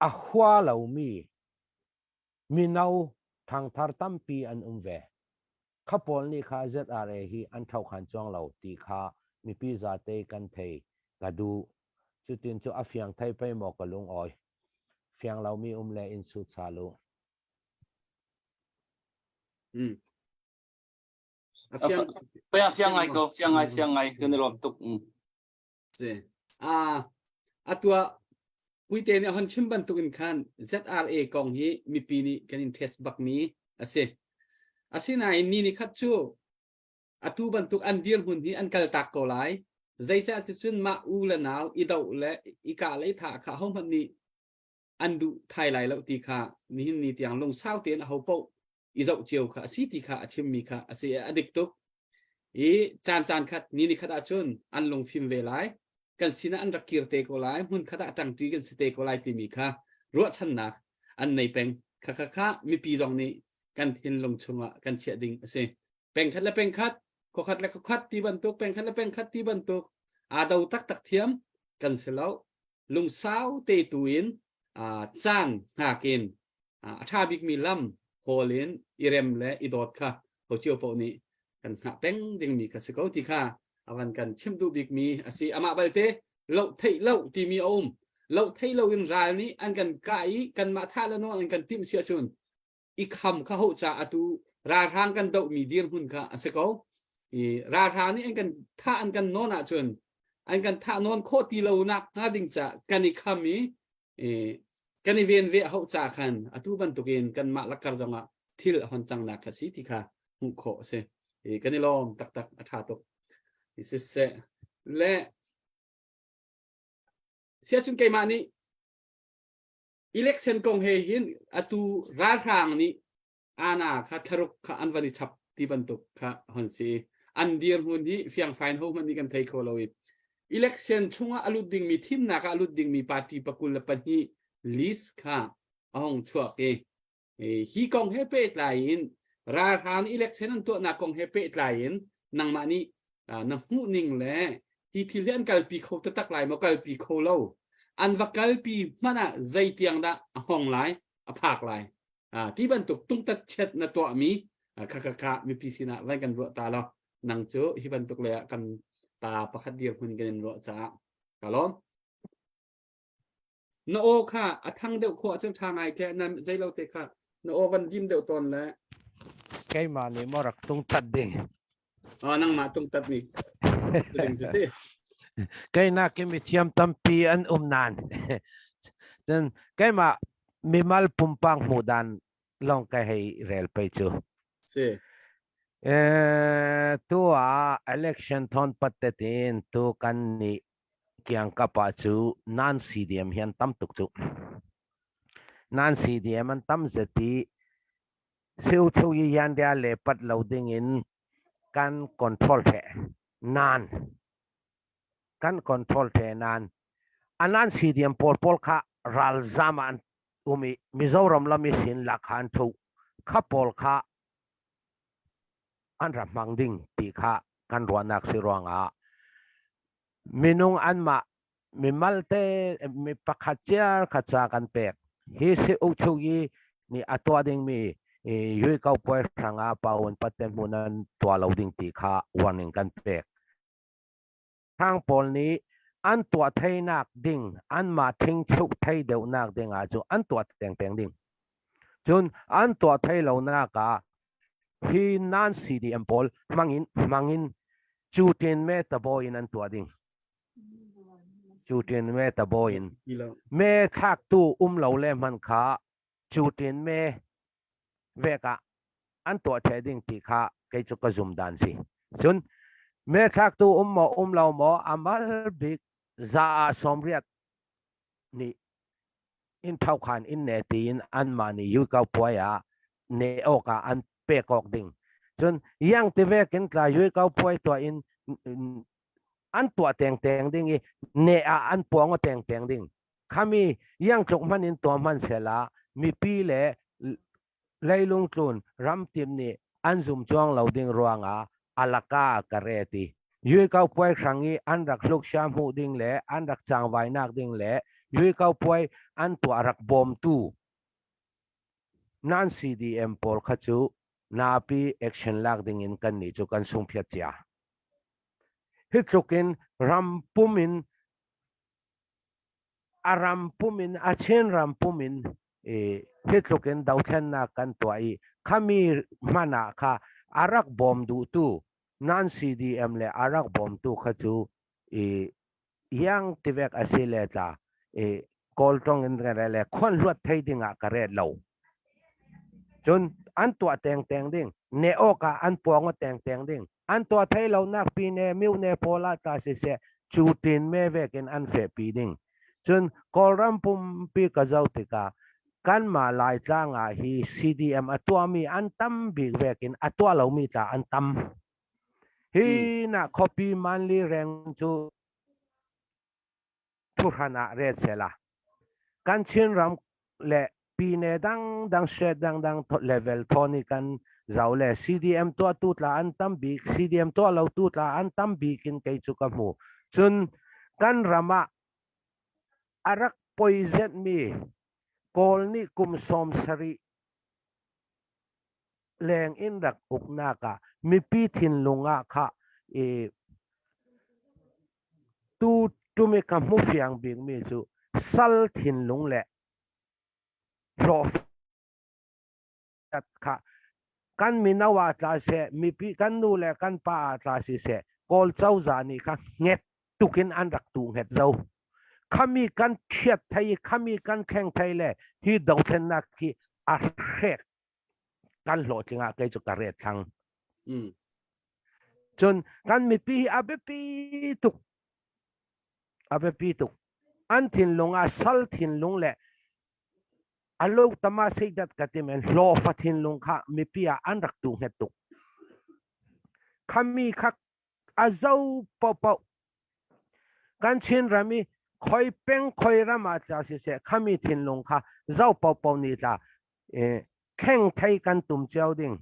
C: a hwa lo mi nau thang thar tampi an ve khapol ni kha ZRA hi an thau khan chong lo ti kha mi pi za te kan thei ka du chutin chu afyang thai pai mo ka lung oi fyang lau mi le in su cha lu
B: fiang
G: ไปเฟียงไงก็เฟียงไงกันรวมตุก
B: se atua puite ne hon chim ban tukin khan ZRA kong hi mi pi ni kanin test bak mi ase asina ni ni khat chu atu ban tuk an dir hun hi an kal tak ko lai zaisa se sun ma u la naw I dau le I ka lai tha kha hom han ni an du thai lai lo ti kha ni hin ni tiang long sao ten ho po I dau chiu kha si ti kha achim mi kha ase adik tuk I chan khat ni khat a chun an long phim ve lai kan sina an rakir te ko lai mun khata tang ti kan site ko lai ti mi kha ro chan nak an nei peng kha mi pi jong ni kan thin long chunga kan che ding ase peng khat la peng khat ko khat la ko khat ti ban tuk peng khat la peng khat ti ban tuk a dau tak thiam kan selau lung sao te tuin chang ha kin tha big mi lam holin irem le idot kha ho chiu po ni kan ha peng ding mi ka se ko ti kha awan kan chim du big mi asi ama balte lo thei lo ti mi lo thei lo in ral ni an kan kai kan ma tha la no an kan tim sia chun I kham kha ho cha atu ra rang kan do mi dir hun kha ase ko I ra ra ni an kan tha an kan no na chun an kan tha non kho ti lo na na ding cha kan I kham mi kan I ven ve ho cha khan atu ban tukin kan ma lakar zonga thil hon chang na kha si ti kha hu kho se kan I lom tak atha to se le sia chun kai mani election kong he hin atu ra rang ni ana kha tharuk kha anwani chap ti bantuk kha honsi an dir hun hi fiang fine ho man ni kan thai kho loi election chunga aluding mi thim na ka aluding mi party pakul la pan hi list kha ahong chuak hi kong he pe tlain ra rang election an to na kong he pe tlain nang mani na hu ning le hi thilian kalpi kho ta tak lai mo kalpi kho lo an va kalpi mana zai tiang da hong lai a phak lai ti ban tuk tung tat chet na to mi kha mi pisina vai kan ro ta lo nang chu hi ban tuk le kan ta pakhat dir hun kan ro cha kalom no o kha athang deu kho chang thang ai ke nam zai lo te kha no o van dim deu ton le
C: Kay mani morak tung tat ding.
B: nang ma tung tat ni ding chu te
C: Kay na kimi tiam tampi an nan. Then kay ma mimal pumpang mudan long kay hay rel pa chu.
B: se
C: Tua election thon patetin tu kan ni kiang kapa chu nan CDM hian tam tuk chu. Nan CDM an tam zeti siu chu yi yan dia le pat loading in kan control the nan kan control the nan anan CDM pol kha ral zaman umi Mizoram lami sin lakhan thu kha pol kha an ramangding ti kha kan ruanak sirwanga minung anma mi malte mi pakhatia khacha kan pek hi se uchu yi ni atwa ding mi yui kau poi ranga paun patem munan tua loading ti kha warning kan pek thang pol ni an tua thai nak ding an ma thing chu thai deu nak ding a chu an tua teng ding chun an tua thai lo na ka hi nan CDM pol mangin chu ten me ta boy an tua ding chu ten me ta boy me thak tu lo le man kha chu ten me veka an tua thai ding ti kha kai chu ka zum dan si chun me thak tu lo mo amal big za somriat ni in thau khan in ne tin an mani yu ka poya ne oka an pe kok ding chun yang te ve ken ka yu ka poi to in an tua teng ding ne a an pong teng ding khami yang chok man in to man sela mi pi le leilung tlun ram tim ni an zum chong lo ding ruanga alaka kareti yui kau poi khangi an rak luk sham hu ding le an rak chang vai nak ding le yui kau poi an tu arak bom tu nan CDM pol khachu na pi action lak ding in kan ni chu kan sung phiat chia hitlukin rampumin achen rampumin hitlukin dauthlan na kan tuai khami mana kha arak bom du tu nan CDM le arak bom tu khachu e yang tivek asile ta e koltong in le khon luat thai dinga kare lo chun an tua teng teng ding ne oka an puang teng teng ding an tua thai lo nak pi ne miu ne pola ta se chu tin me vekin an fe pi ding chun kolram pum pi ka zau tika kan ma lai tanga hi CDM atua mi an tam bi vekin atua lo mi ta an tam hi na copy manly reng chu thurhana red sela kan chin ram le pi ne dang shed dang level thoni kan zau le CDM to tu tla an tam bi CDM to lo tu tla an tam bi kin kai chu ka mu chun kan rama arak poison mi kol ni kum som sari leng in rak ukna ka mi pi thin lunga kha e tu mi ka mu fiang bing mi chu sal thin lung le lo kha kan minawa tla se mi pi kan nu le kan pa tla si se kol chau za ni kha nget tukin an rak tu nget zo khami kan thiat thai khami kan kheng thai le hi do then na ki a rek kan lo chinga ke chu ka re thang chun kan mi pi abe pi tuk an thin lunga sal thin lung le alo tama sei dat katimen lo fa thin lung kha mi pia an rak tu het tuk khami khak azau po kan chin rami khoi peng khoi rama cha se khami thin lung kha zau po ni ta kheng thai kan tum chau ding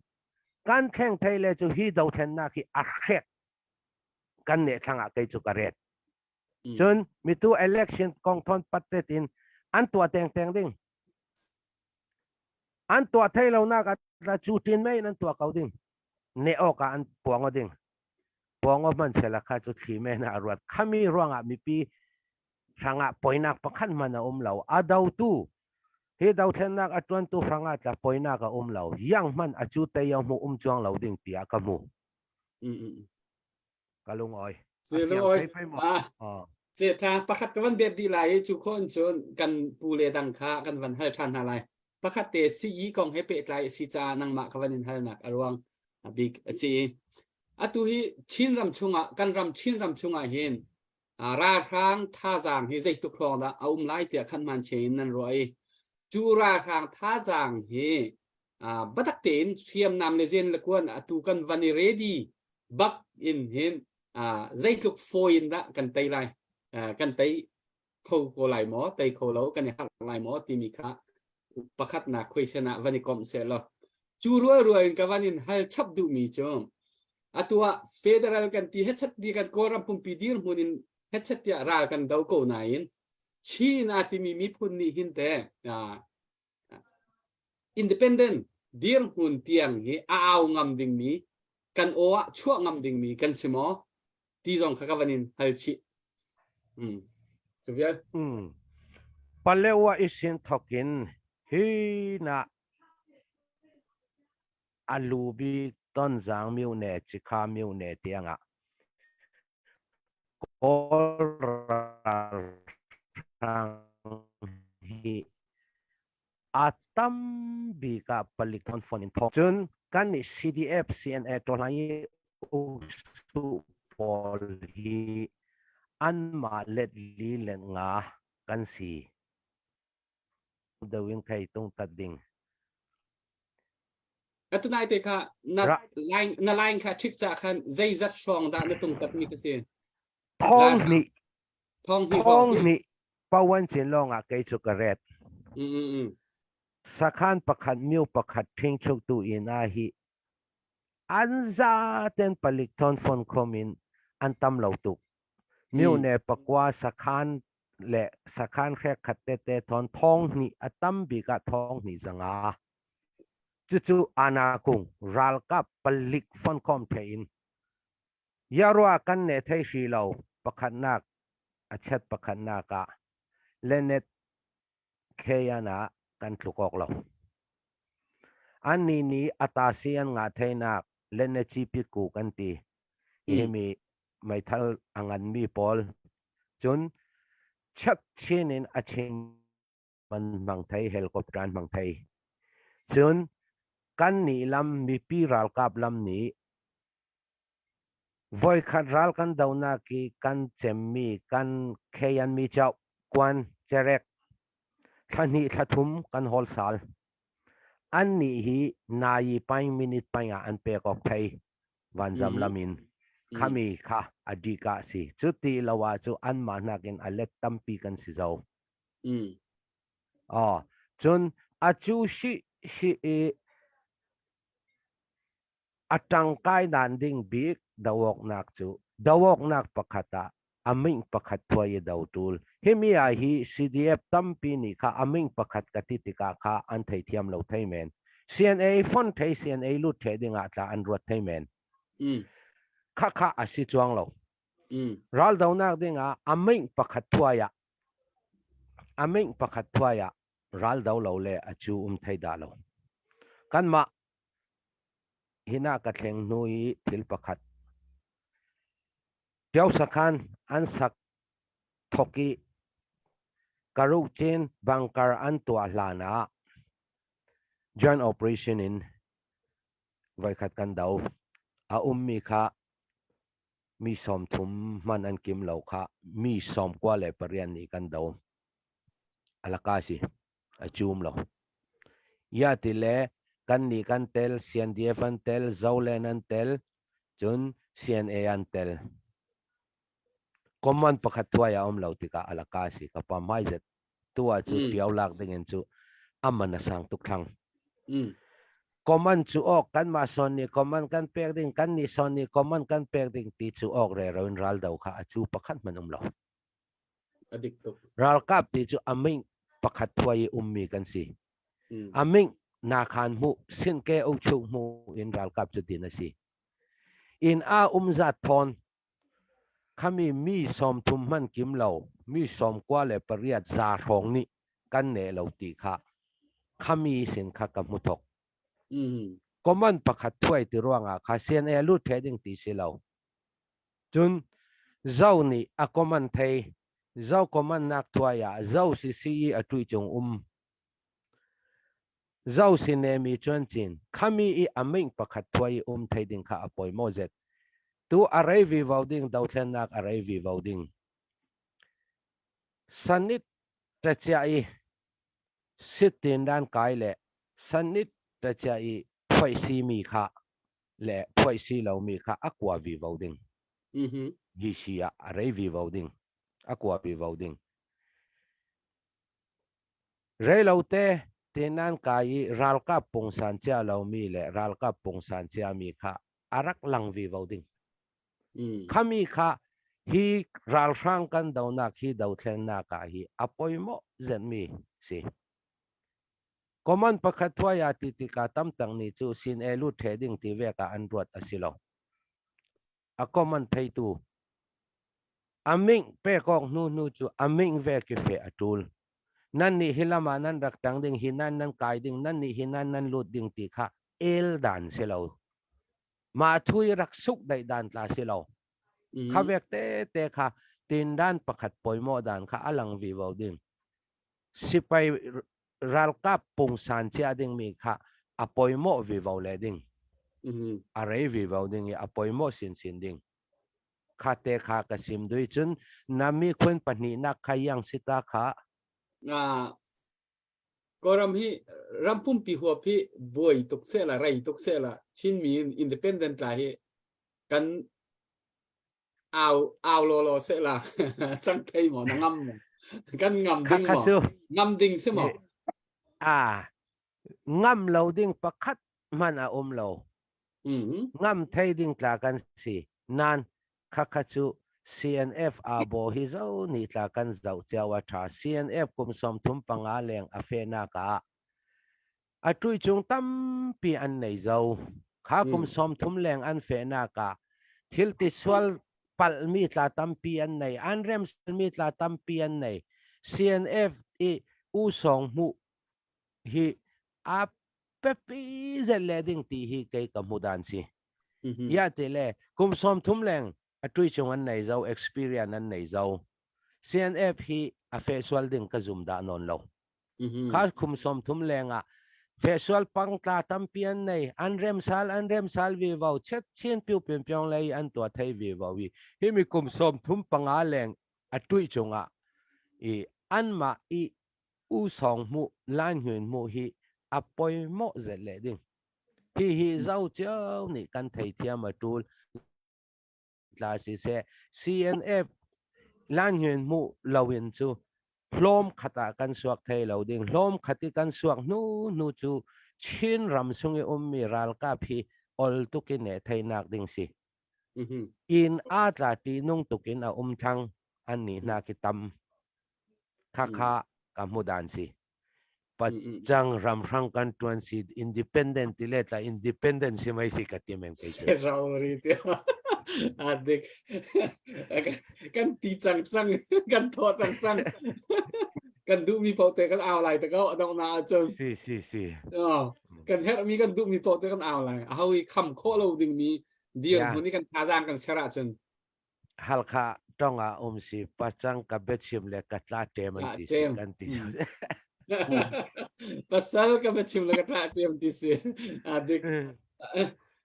C: kan kheng thai le chu hi do then na ki a khet kan ne thanga kai chu karet chun mi tu election kong thon patet in an tua teng ding an tua thai lo na ka la chu tin mai an tua kau ding ne o ka an puang ding puang man sela kha chu thi me na ruat khami ruanga mi pi ranga poinak pakhan mana lo adau tu he dau then nak atwan tu ranga ta poina ka lo yang man achu te yang mu chuang lo ding tia ka mu kalung oi
B: se lo oi se tha pakhat ka van bet di lai chu khon chon kan pu le dang kha kan van hal than halai pakhat te si yi kong he pe tlai si cha nang ma ka vanin hal nak arwang big chi atu hi chin ram chunga kan ram chin ram chunga hin ra rang tha jang hi zai tu khlong da lai tia khan man chen nan roi chu ra rang tha jang hi batak ten thiam nam le zen la kwan atu kan vani ready bak in hin zai tuk foin da kan tai lai kan tai khâu ko lai mo tai khâu lo kan hat lai mo ti mi kha pakhat na question vani kom se lo chu ruai ka vanin hal chap du mi chom atua federal kan ti hechat di kan koram pum pidir munin hechat ya ra kan dau ko nain china ti mi phun ni hin te independent dir hun tiang hi aw ngam ding mi kan owa chua ngam ding mi kan simo ti jong kha vanin hal chi Suvia
C: palewa isin thokin hi na alubi ton zang miu ne chikha miu ne tianga hi atam bi ka palikon fonin thok chun kan ni CDF CNA to lai su pol hi an ma let li le nga kan si the wing kai tung ta ding
B: atu nai te kha na line kha thik cha khan zai zat song da na tung tat mi ka se thong ni
C: pawan chin long a kai chu ka ret sakhan pakhat miu pakhat thing chuk tu ina hi anza ten palik thon phone komin antam lo tu miu ne pakwa sakhan le sakhan khe khatte te thon thong ni atam bi ka thong ni zanga chu ana kung ral ka palik phone kom thein yarwa kan ne thai shi lo pakhat nak achat pakhat na ka lenet kheyana kan tlukok lo ani ni atasian nga thaina เล่นจีพิกูกันตีเอมีไม่ทัลอังันมีปอลจนชักเชนินอาเชนมันมังไทยเฮลิคอปเตอร์มังไทยจนกันนี่ลำมีปีรัลกับลำนี้วอยขัดรัลกันดาวนากีกันเจมมีกันเคยันมีเจ้ากวนเจเรกท่านี้ทัดทุมกันฮอลซาลอันนี้ฮีนายไปมินิตไปอันเปกอกไทยวันจำลามินขามีค่ะอดีกาสิจุดที่เราว่าจุอันมานักินอเล็กตัมปีกันสิเจ้าจนอาจูชิอัตังกายนันดิ่งบิ๊กดาวกนักจูดาวกนักปะขัตาอามิงปะขัดทัวยดาวตูลเฮมีอาฮี CDF ตัมปีนี่ค่ะอามิงปะขัดกติติกาค่ะอันไทยเทียมเราไทยแมน CNA ฟอนไทย CNA ลุดเทดิ่งอาตาอันรวดไทยแมนค่ะอาศิจวงเรารัลดาวนักดิ่งอามิงปะขัดทัวยอามิงปะขัดทัวยรัลดาวเราเลยอาจูไทยดาเรากันมาฮินากัดเฮงนุยทิลปะขัดเจ้าสักขันอันสักทอกีการุจินบังการอันตัวลานา joint operation in ไว้ขัดกันดาวมีค่ะมีสมทุมมันอันกิมเหล่าค่ะมีสมกว่าเลยปริยันนี้กันดาวอลากาสิจูมเหล่ายาติเลกันนี่กันเตล CNDF อันเตล Zawlen อันเตลจน CNA อันเตลคอมมันประคัดทัวยาเหล่าติกาอลากาสิกับปั๊มไฮเซ็ตตัวจูเปียวหลักดิ่งจูอามันน่ะสั่งทุกครั้งคอมมันจูออกกันมาสอนนี่คอมมันกันเปียกดิ่งกันนี่สอนนี่คอมมันกันเปียกดิ่งตีจูออกเรื่องรัลดาวค่ะจูประคัดมันเหล่า
B: อดิกตุ
C: รัลกับตีจูอามิงประคัดทัวยมีกันสิอามิงนาคานหูสินเกอุชุมูอินรัลกับจุดดินสิอินจัดทอนขามีสมทุมมันกิมเหล่ามีสมกว่าเลยปริยัติซาทองนี่กันเนเหล่าตีค่ะขามีสินค้ากับมุทกก็มันประคัดถ้วยติรวงข้าเสียนลุดเทดิงตีสิเหล่าจนเจ้านี่ก็มันไทยเจ้าก็มันนักถ้วยเจ้าสิอตุยจงเจ้าสิเนมีจวนจินขามีอามิงประคัดถ้วยไทยดิงค่ะอปอยโมเซตตัวอะไรวิวดิ้งดาวเทนนักอะไรวิวดิ้งสนิทแต่ใจสิทธินด้านกายเละสนิทแต่ใจพอยซีมีค่ะเละพอยซีเรามีค่ะอักว่าวิวดิ้งฮิชิยาอะไรวิวดิ้งอักว่าวิวดิ้งเรื่องเราเต้ที่นั่นกายรัลกับปงสันเจ้าเรามีเละรัลกับปงสันเจ้ามีค่ะอารักลังวิวดิ้งขามีค่ะฮีรัลฟังกันดาวนักฮีดาวเทนนักฮีอปอยโมเซนมีสิคอมมันประคัดทัวยาติติกาตั้มตั้งนี้จูสินลุดเทดิ้งที่เวกอันรวดอสิโลคอมมันไทยตูอามิงเปกองนูจูอามิงเวกิเฟอตูลนั่นนี่ฮิลามานั่นรักตังดิ้งฮินันนั่นกายดิ้งนั่นนี่ฮินันนั่นลุดดิ้งติค่ะดันสิโลมาทุยรักสุขได้ดันลาสิโลข้าเวกเตค่ะตินด้านประคัดปอยโมดันค่ะอลังวิวดิ้งสิไปรัลกับปงสันเชียดิ้งมีค่ะอปอยโมวิวเลดิ้งอะไรวิวดิ้งอปอยโมสินดิ้งข้าเตค่ะกสิมด้วยจนนามีคนปนินักขยังสิตาค่ะ
B: ก็รำฮีรำพุ่มปีหัวพี่บวยตกเสละไรตกเสละชินมีอินดิเพนเดนต์ลายกันเอาโลเสละจังไทยหมอนงำกันงำดิ้งหมองำดิ้งใช่ไหม
C: งำเราดิ้งประคัดมันเรางำไทยดิ้งตากันสินั่นข้าจู CNF โบฮิเจ้านี่ตากันเจ้าเจ้าว่าท่า CNF กุมสมทุมปังอาเลงอเฟนักตุยจงตั้มปีอันไหนเจ้าข้ากุมสมทุมแรงอันเฟนักทิลติสวลปัลมีตาตั้มปีอันไหนอันเรมส์มีตาตั้มปีอันไหน CNF สองมุฮีเปปีเจเลดิ้งตีฮีเกยกับมุดันสิ ya te le kum som thum leng atui chung an nei zo experience an nei zo CNF hi a facial ding ka zoom da non lo kha kum som thum lenga facial pang tla tampian nei an rem sal vi vau chet chen piu pian piang lei an to thai vi vau wi hi mi kum som thum panga leng atui chunga i an ma i u song mu lan huyền mu hi apoi mo ze le ding hi zau chau ni kan thei thiam a tul la si se CNF lan huyền mu lawin chu hlom khata kan suak thei lo ding hlom khati kan suak nu chu chin ram sungi mi ral ka phi ol tukin ne thei nak ding si in a tla ti nung tukin a thang an ni na ki tam kha ka mudan si pat chang ram rang kan tuan si independent le ta independent si mai si ka timen kai
B: se rauri te adik kan ti chang kan tho chang kan du mi pau te kan ao lai te ko dong na chun
C: si
B: kan her mi kan du mi pau te kan ao lai a hui kham kho lo ding mi dir hu ni kan tha jang kan sera chun
C: hal kha tonga si pachang ka betchim le ka tla te man ti si kan ti
B: pasal ka betchim le ka tla te man ti si adik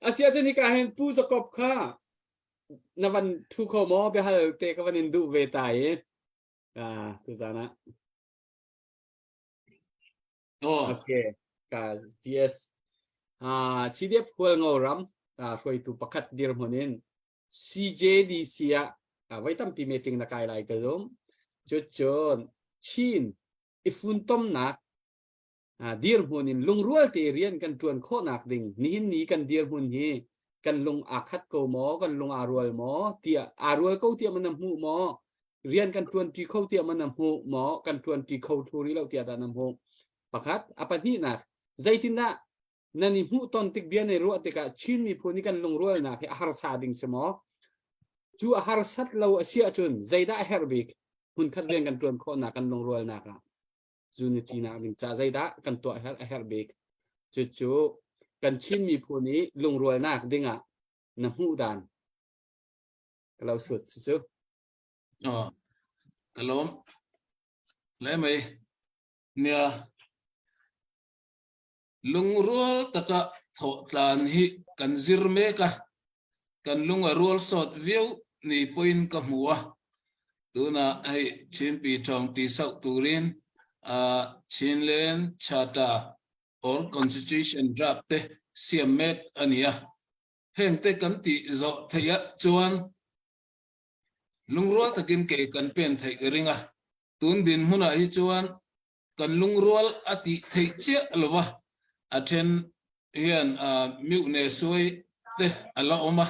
B: asia chun ni ka hen pu zakop kha na van thu kho mo be hal te ka van indu ve tai tu sana okay ka GS CDF hol ngoram foi tu pakhat dir honin CJDC vai tam pi meeting na kai lai ka zom chon chin ifun tom nak dir honin lung rual te rian kan tuan kho nak ding ni kan dir hun hi kan lung akhat ko mo kan lung arwal mo tia arwal ko tia manam hu mo rian kan tuan ti kho tia manam hu mo kan tuan ti kho thuri lo tia da nam hu pakhat apa ni na zaitina nani hu ton tik bian ne ro te ka chin mi phuni kan lung rual na he har sa ding semo chu har sat lo asia chun zaida herbik hun khat rian kan tuan kho na kan lung rual na ka unity na ding cha zaida kan to herbik chu kan chin mi phuni lung rual nak dinga na hu dan kalau sut chu
E: kalom le mai nia lung rual taka tho tlan hi kan zir me ka kan lung a rual sot view ni point ka muwa tuna ai chin pi chong ti sau turin chin len chata or constitution draft te siamet ania heng te kan ti zo thaya chuan lungrual takin ke kan pen thai ringa tun din huna hi chuan kan lungrual ati thai che alwa athen hian miu ne soi te ala oma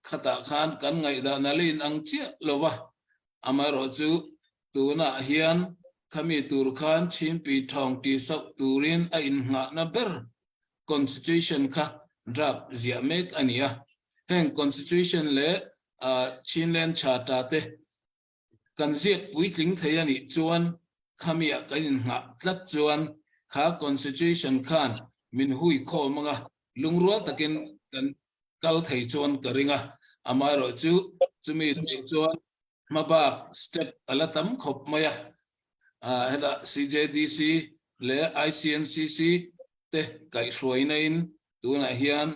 E: khata khan kan ngai da nalin ang che lowa amaro chu tuna hian kami tur khan chin pi thong ti sau turin a in nga na ber constitution kha draft zia mek ania heng constitution le chinlen chata te kan ziak puitling thayani chuan kami a kan in nga tlat chuan kha constitution khan min hui kho manga lungrual takin kan kal thei chuan karinga amaro chu chumi chuan maba step alatam khop maya hela CJDC le ICNCC te kai hruaina in tuna hian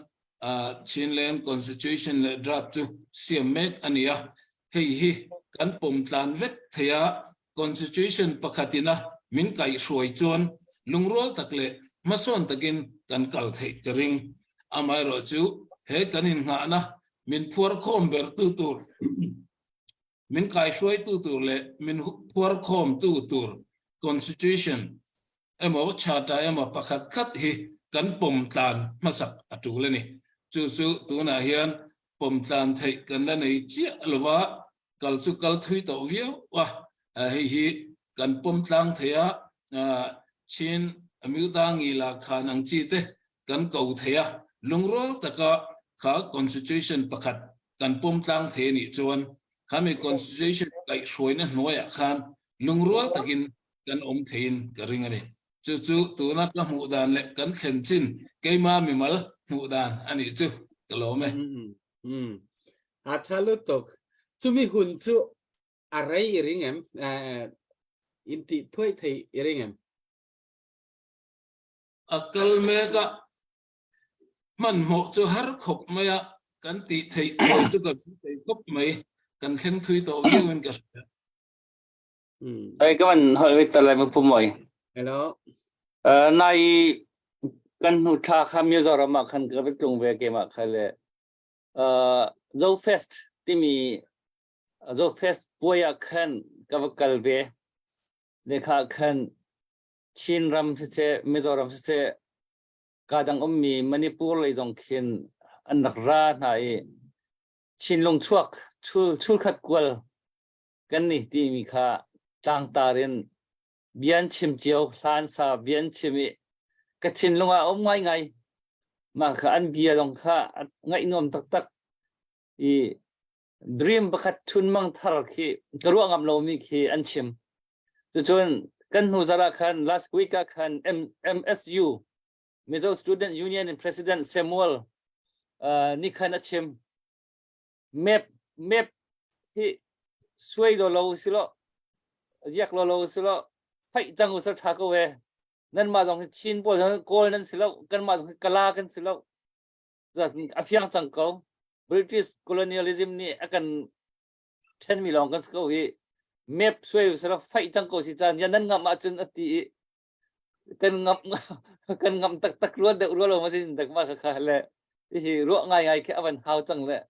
E: Chinland constitution le draft tu siamek ania hei hi kan pom tlan vet thaya constitution pakhatina min kai hruai chuan lungrol takle mason takin kan kal thei kering amai ro chu he kanin nga na min phuar khom ber tu tur min kai hruai tu tur le min phuar khom tu tur constitution emo chata emo pakhat khat hi kan pom tlan masak atule ni chu tuna hian pom tlan thei kan la nei chi alwa kal chu kal thui to view wa hi kan pom tlang theya chin amiu dang ila khan ang chi te kan ko theya lungrol taka kha constitution pakhat kan pom tlang the ni chuan khami constitution kai hroina hnoya khan lungrol takin kan om thein ka ringani chu tuna ka mu dan le kan khen chin keima mi mal hụ đàn anh ấy chứ cái lỗ mày
B: Athalu tok chumi hun chu arai iring em inti thoi thei iring em
E: akal mega man mo cho har khop maya kan ti thei thoi chu kan thei khop mai kan khen thui to viu en ka
G: ai cái mình hỏi về tờ lại một phút mồi
B: hello
G: nay kan hu tha kham yo zora ma khan ka bet tung ve ke ma khale zo fest timi zo fest boya khan ka kal ve lekha khan chin ram se mizoram se kadang ummi manipur le dong khin anak ra nai chin long chuak chul khat kwal kan ni timi kha tang tarin bian chim chiao hlan sa bian chimi cái tin luôn à ông ngay mà khả anh bia đồng khả ngay nom tak tak i dream bakat chun mang thar khi cái ruộng ngam lo mi khi anh chim cho chun kan hu zara khan last week ka khan MSU Mizo Student Union and President Samuel ni khan achim map hi suai lo silo yak lo silo phải chăng u sar tha ko we nên mà dòng Chin bộ dòng Gold nên xí lâu, cần mà dòng Kala cần xí lâu, rồi Afiang chẳng câu British colonialism ni akan 10 million cần câu hi map xuôi xí lâu phải chẳng câu xí chan, nhân nên ngắm mà chân ati cần ngắm tak luôn được luôn mà xin được mà khá lệ thì ruộng ngay cái avon hao chẳng lệ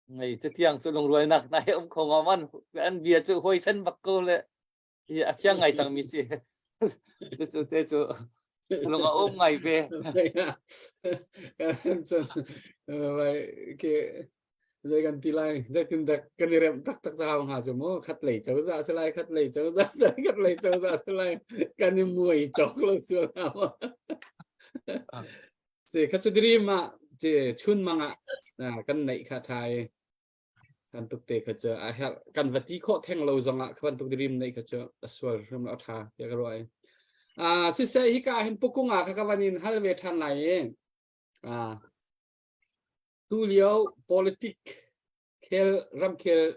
G: ngày trước tiang cho lồng ruồi nặng này ông không ngon ăn ăn bia cho hôi sân bạc câu lệ thì Afiang ngày chẳng mi xí cho nó ôm ngày về
B: vậy cái đây gần tí lại đây tìm được cái này em tắc sao hả chúng nó khát lẩy cháu ra sẽ lại khát lẩy cháu ra sẽ lại cái này mùi chó lâu xưa nào thì khát cho đi mà thì chun mang ạ cái này khát thai kan tuk te khacha a hel kan vati kho theng lo zonga kan tuk rim nei khacha aswar ram la tha ya garoi si se hi ka hin pukunga kha kawanin halwe than lai tu liao politic khel ram khel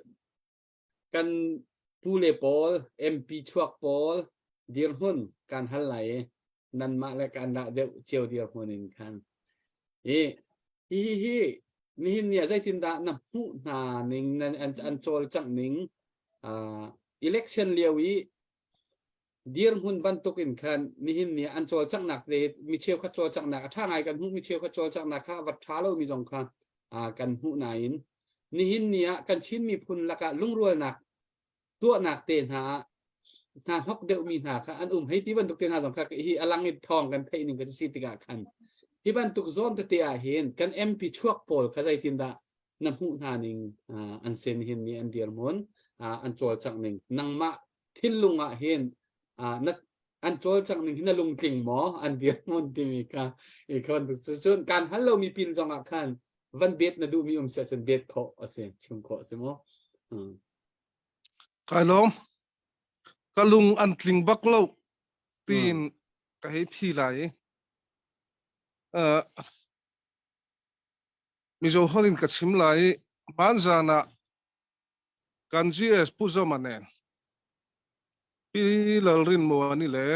B: kan pule pol mp chuak pol dir hun kan hal lai nan ma le kan da de chieu dir hunin khan hi nihin nia zai tin da na hu na ning nan an chol chang ning election liawi dir hun ban tokin khan nihin nia an chol chang nak le mi cheu kha chol chang nak tha ngai kan hu mi cheu kha chol chang nak kha wat tha lo mi jong kha kan hu na in nihin nia kan chin mi phun laka lungrol nak tua nak te na hok deu mi na kha an hei ti ban tok te na jong kha hi alang it thong kan thei ning ka si ti ga khan iban tuk zon te a hin kan mp chuak pol khazai tin da na hu na ning an sen hin ni an dir mon an chol chang ning nangma thilunga hin na an chol chang ning hina lung tling mo an dir mon ti mi ka e kon chun kan hallo mi pin zonga khan van bet na du mi se sen bet kho ase chung kho se mo
D: kailom kalung an tling baklo tin ka he phi lai mizo holin ka chim lai banjana kanji es puzo manen pi lalrin mo ani le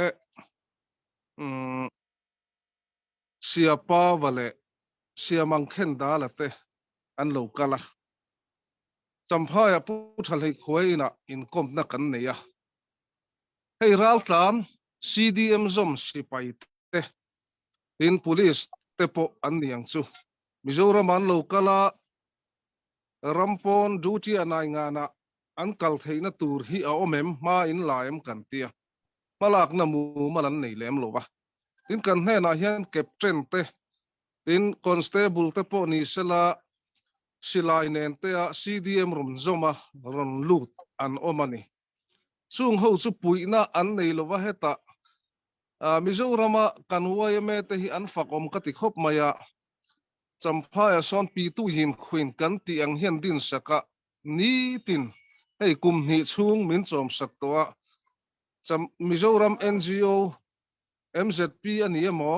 D: siapa vale siamang khen da la te an lo kala champhaya pu thalai khoina in kom na kan ne ya hei ral tlan CDM zom sipai te tin police tepo an niang chu Mizoram an lo kala rampon duty anai ngana an kal theina tur hi a omem ma in laim kan tia malak na mu malan nei lem lo ba tin kan he na hian captain te tin constable te po ni sela silai nen te a CDM rum zoma ron lut an omani chung ho chu puina an nei lo wa heta Mizorama kanwaya me te hi an fakom ka tikhop maya champhaya son pi tu hin khuin kan ti ang hian din saka ni tin hei kum ni chung min chom sak towa cham Mizoram NGO MZP ani emo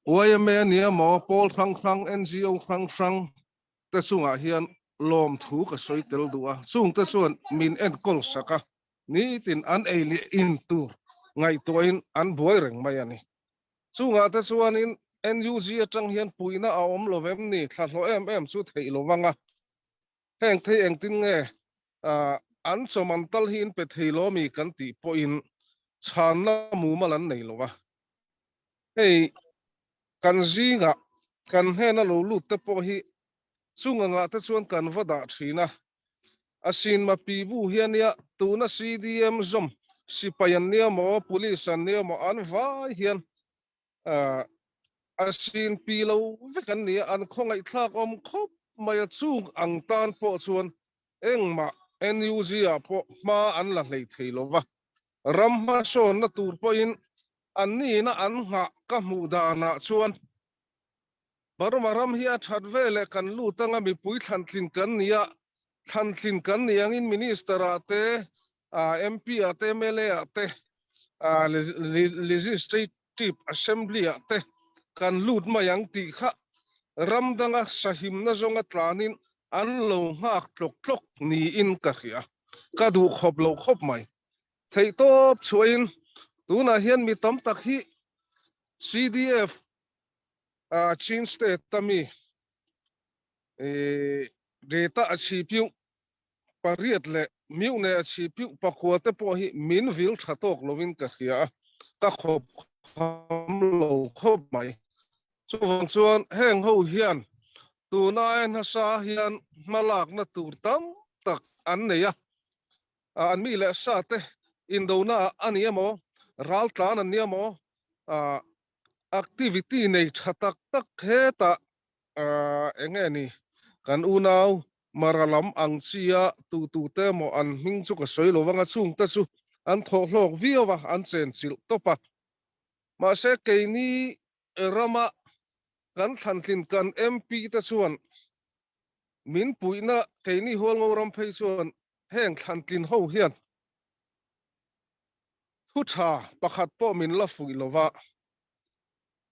D: YMA nia mo Paul Frang NGO Frang te sunga hian lom thu ka soi tel dua sung te suan min en kol saka ni tin an eili in tu ngai toin an boy reng mai ani sunga te suan in NUG atang hian puina a om lovem ni thlo em chu thei lo wanga heng thei eng tin nge an somantal hin pe thei lo mi kan ti po in chan na mu malan nei lo wa hei kan zinga kan hena lo lut te po hi sunga nga te chuan kan vada thina asin ma pi bu hian ya tuna CDM zom sipayan nia mo police an nia mo an vai hian asin pi lo vekan nia an khongai thlak om khop mai chung ang tan po chuan engma NUG a po ma an la hlei theilo wa ram ma son na tur po in an ni na an nga ka mu da na chuan barumaram hi a that vele kan lu tanga mi pui thlan thlin kan nia than thlin kan niang in minister ate MP ate MLA ate legislative assembly ate kan lut mayang ti kha ramdanga sahim na zonga tlanin an lo ngak tlok ni in ka khia ka du khop lo khop mai thei top chuin tuna hian mi tam tak hi CDF chin state tami data achipiu pariat le miu ne achipiu pakhuate po hi min vil thatok lovin ka khia ka khop lo khop mai chuan heng ho hian tuna en sa hian malak na tur tam tak an neya an mi le sa te indona aniamo ral tlan aniamo activity nei thatak tak heta engeni kan unaw maralam ang sia tu te mo an hing chu ka soi lo wanga chung ta chu an tho hlok viawa an chen chil topa ma se ke ni rama kan thantlin kan MP ta chuan min puina ke ni hol ngoram phei chuan heng thantlin ho hian thu tha pakhat po min la fui lova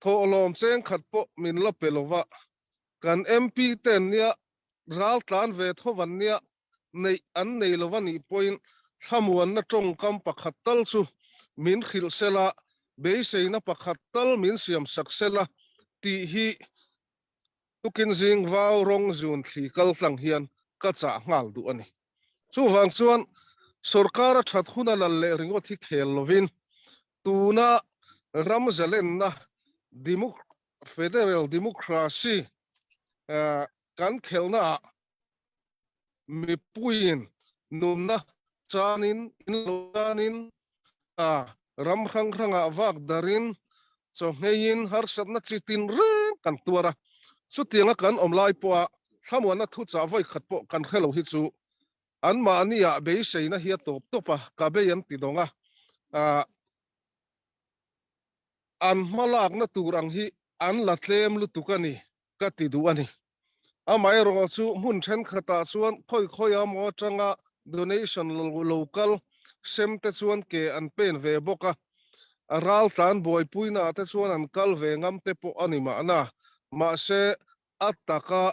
D: tho lom cheng khat po min la pelova kan MP ten nia ral tlan ve thowan nia nei an nei lovani point thamuan na tong kam pakhat tal chu min khil sela beiseina pakhat tal min siam saksela ti hi tukin jing vau rong zun thli kal tlang hian ka cha ngal du ani chu wang chuan sarkara that huna lal le ringo thi khel lovin tuna ramzalen na federal democracy kan khelna mi puin numna chanin inloganin ram khrang awak darin so ngein har satna chitin re kan tuara chu tianga kan omlai po thamwana thu cha voi khat po kan khelo hi chu an ma ania be seina hi top topa ka be yan ti donga an malak na turang hi an la tlem lu tukani ka ti du ani amai ro chu mun then khata chuan khoi amo tanga donation local sem te chuan ke an pen ve boka ral tan boy puina te chuan an kal ve ngam te po ani ma na ma se ataka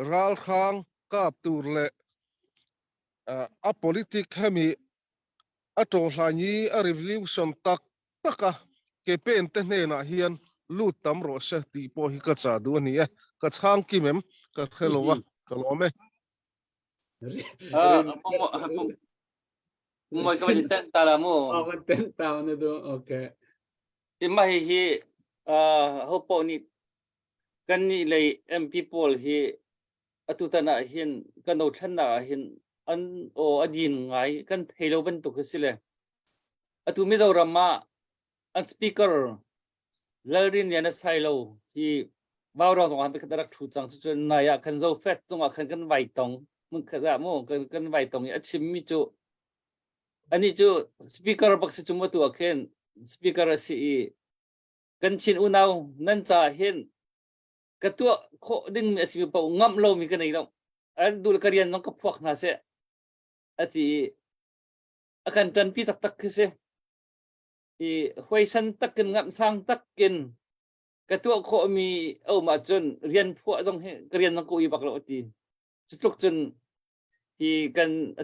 D: ral khang kap tur le a politic hemi a to hlani a revolution taka ke pen te hne na hian lut tam ro se ti po hi ka cha du ani e ka chang ki mem ka khelowa ka lome
G: mo ka ni tan tala mo
B: kan ten taw na do okay
G: ti ma hi ho po ni kan ni lei MP Paul hi atutana hin kan no thanna hin an o adin ngai kan thelo ban tu khsile atu mi zo rama a speaker lalrin yana sailo hi bawrong tong an pe khadarak thu chang chu na ya kan zo fet tong a kan vai tong mun khada mo kan vai tong a chim mi chu ani chu speaker box chu mo tu a khen speaker si kan chin unaw nan cha hin ka tu kho ding mi asi pa ngam lo mi kan nei lo an dul karian nong ka phuak na se ati akan tan pi tak se hoi san tak kan ngam sang tak kin cái tua khổ mi mà chân riêng phụ trong riêng nó cố bạc lộ thì chút lúc chân thì cần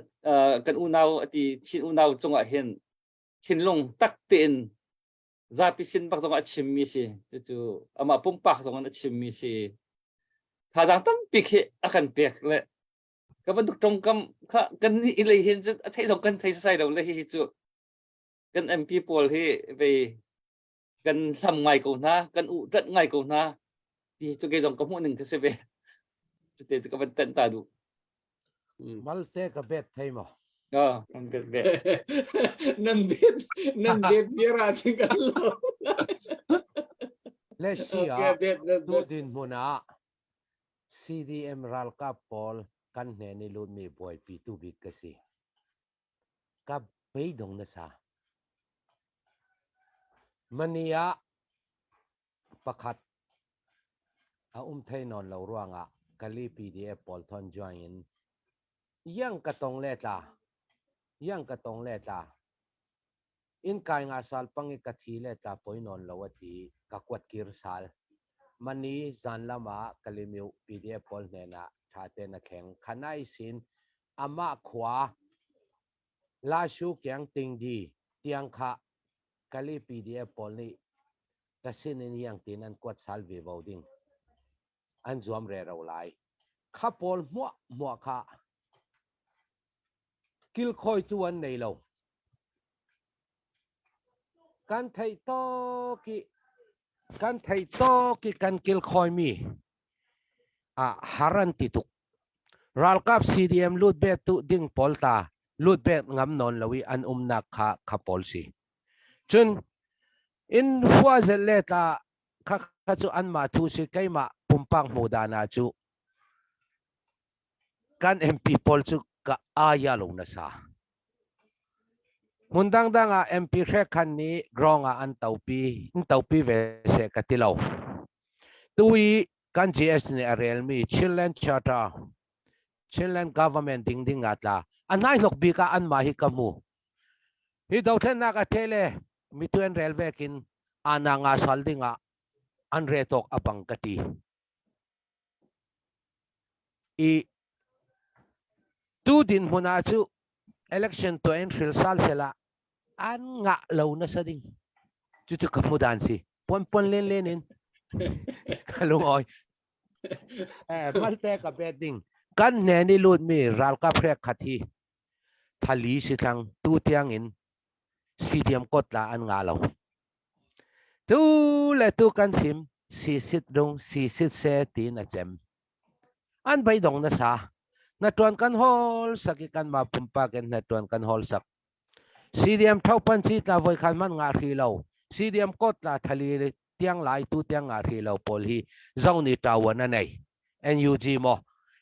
G: u nào thì xin u nào trong hiện xin long tắc tiền ra pi xin bạc trong chim mi si chú mà pum bạc trong chim mi si thà rằng tâm bị khi akan bẹc lệ cái vấn đề trong cam cần ilai hiện chú thấy trong cần thấy sai đâu lệ hi chú cần MP Paul hi về cần thầm ngày cầu na cần ụ trận ngày cầu na thì cho cái dòng có một cái sẽ về cho thế cái vấn tận ta đủ
C: mal se ka bet thei mo
G: không biết về
B: nan det bira ching kan lo
C: le si
B: okay
C: a
B: det
C: tu din muna CDM ral ka pol kan ne ni lut mi boy pi tu big kasi ka pe dong na sa mania pakhat a thei non lo ruanga kali PDF pol thon join yang katong leta in kai nga sal pangi kathi leta poinon lawati kakwat kir sal mani zan lama kalimiu PDF pol nena thate na kheng khanai sin ama khwa la shu kyang ting di tiang kha kali PDF pol ni kasin in yang tinan kwat sal vi voting an zuam re ro lai kha pol mo kha kil khoi tu an nei lo kan thei to ki kan kil khoi mi haran ti tuk ral kap CDM lut bet tu ding polta lut bet ngam non lawi an nak kha policy chun in huwa zeleta kha chu an ma thu si kai ma pumpang modana chu kan MP pol chu ka aya lo na sa mundang danga MP khan ni gronga an taupi ve se katilo tui kan GS ni realme children charter children government ding atla anai lok bi ka an ma hi kamu hi do then na ka tele mituen railway kin ananga saldinga an retok apang kati i tu din huna chu election to entry sal sela an nga lo na sa ding chu kamudan si pon lenin kalung oi malte ka betting kan ne ni lut mi ral ka prek khathi thali si thang tu tiang in CDM kotla an nga lo tu le tu kan sim si sit se tin a chem an bai dong na sa na tuan kan hol sakikan mapumpa ken na tuan kan hol sak CDM thau pan si ta voi khan man nga ri lo CDM kot la thali tiang lai tu tiang nga ri lo pol hi zong ni tawana nei NUG mo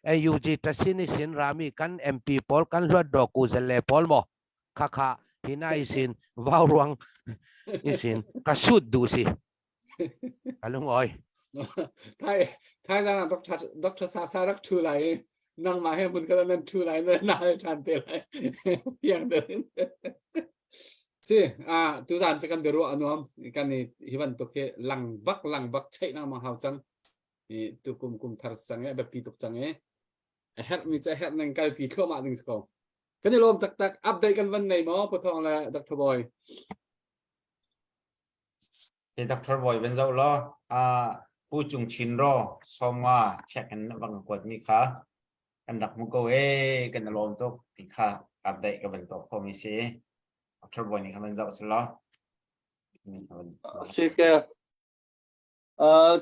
C: NUG ta sin rami kan MP pol kan lo do ku zele pol mo kha hinai sin wawruang isin kasut du si alung oi
B: thai ra doctor sa rak thu lai nang ma he mun ka nan thu lai na chan te lai piang de si tu san kan de ro anom kan ni hiban to ke lang bak chai na ma hau chang ni tu kum thar sang e ba pi tok chang e help mi cha help nang kai pi thlo ma ding sko kan ni lom tak update kan van nei mo po thong la Dr. Boy
F: thì Dr. Boy bên dâu lo pu chung chin ro soma check and bang quật mi kha kan dak mu ko kan lom tok ti kha update ka ban tok ko mi si Dr. Boy ni kan dâu lo
G: Sika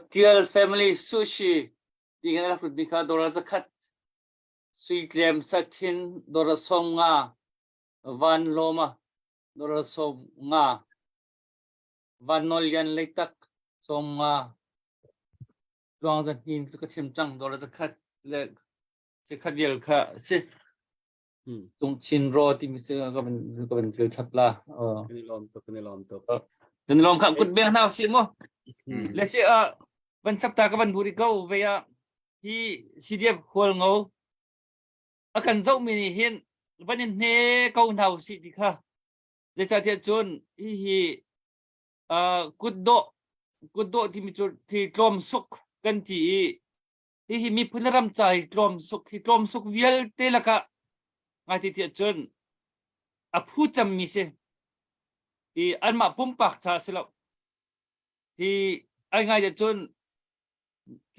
G: Tiel family sushi dengan aku bika dora zakat sweet lamb satin dora songa van loma dora songa van nolyan leitak songa luang zan hin tu kachim chang dora zakat le zakat yel kha si tung chin ro ti mi se ka ben fil chapla
B: kan ni lom to
G: dan long kha kut beng na si mo let's say ban chapta ka ban buri go ve ya hi CDF hol ngo akan zau mi ni hin ban ne ko nau si di kha le cha tia chun hi kut do กุดโดที่มีจุดที่กลมสุขกันที่มีพุนรำใจกลมสุขที่กลมสุขเวียลเตละกะไงที่เทียจนพูดจำมีเสที่อันมาปุ่มปากชาสิแล้วที่ไอ้ไงจะจน